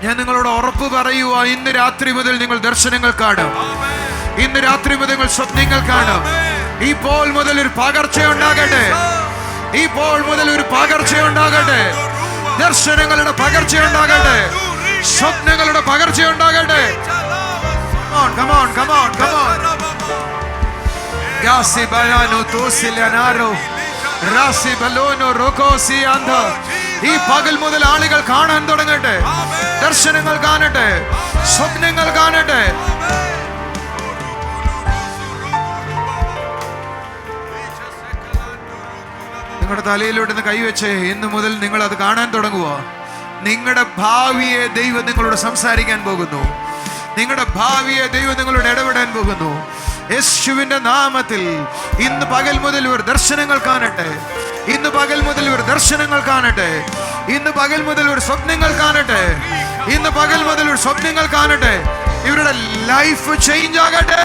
ഞാൻ നിങ്ങളോട് ഉറപ്പ് പറയുക, ഇന്ന് രാത്രി മുതൽ നിങ്ങൾ ദർശനങ്ങൾ കാണും. ഇന്ന് രാത്രി മുതൽ നിങ്ങൾ സ്വപ്നങ്ങൾ കാണും. ഇപ്പോൾ മുതൽ ഒരു പകർച്ചയുണ്ടാകട്ടെ. ഇപ്പോൾ മുതൽ ഒരു പകർച്ചയുണ്ടാകട്ടെ. ദർശനങ്ങളുടെ പകർച്ചയുണ്ടാകട്ടെ. സ്വപ്നങ്ങളുടെ പകർച്ചയുണ്ടാകട്ടെ. Come on, come on, come on. Gasi balano tosilanaro rasi balono rokosi anda. ഈ പകൽ മുതൽ ആളുകൾ കാണാൻ തുടങ്ങട്ടെ. ദർശനങ്ങൾ കാണട്ടെ, സ്വപ്നങ്ങൾ കാണട്ടെ. നിങ്ങളുടെ തലയിലോട്ട് കൈവച്ചേ. ഇന്ന് മുതൽ നിങ്ങൾ അത് കാണാൻ തുടങ്ങുക. നിങ്ങളുടെ ഭാവിയെ ദൈവം നിങ്ങളോട് സംസാരിക്കാൻ പോകുന്നു. നിങ്ങളുടെ ഭാവിയെ ദൈവം നിങ്ങളോട് ഇടപെടാൻ പോകുന്നു. യേശുവിന്റെ നാമത്തിൽ ഇന്ന് പകൽ മുതൽ ഇവർ ദർശനങ്ങൾ കാണട്ടെ. ഇന്ന് പകൽ മുതൽ ഇവർ ദർശനങ്ങൾ കാണട്ടെ. ഇന്ന് പകൽ മുതൽ ഇവർ സ്വപ്നങ്ങൾ കാണട്ടെ. ഇന്ന് പകൽ മുതൽ ഇവർ സ്വപ്നങ്ങൾ കാണട്ടെ. ഇവരുടെ ലൈഫ് ചേഞ്ച് ആകട്ടെ.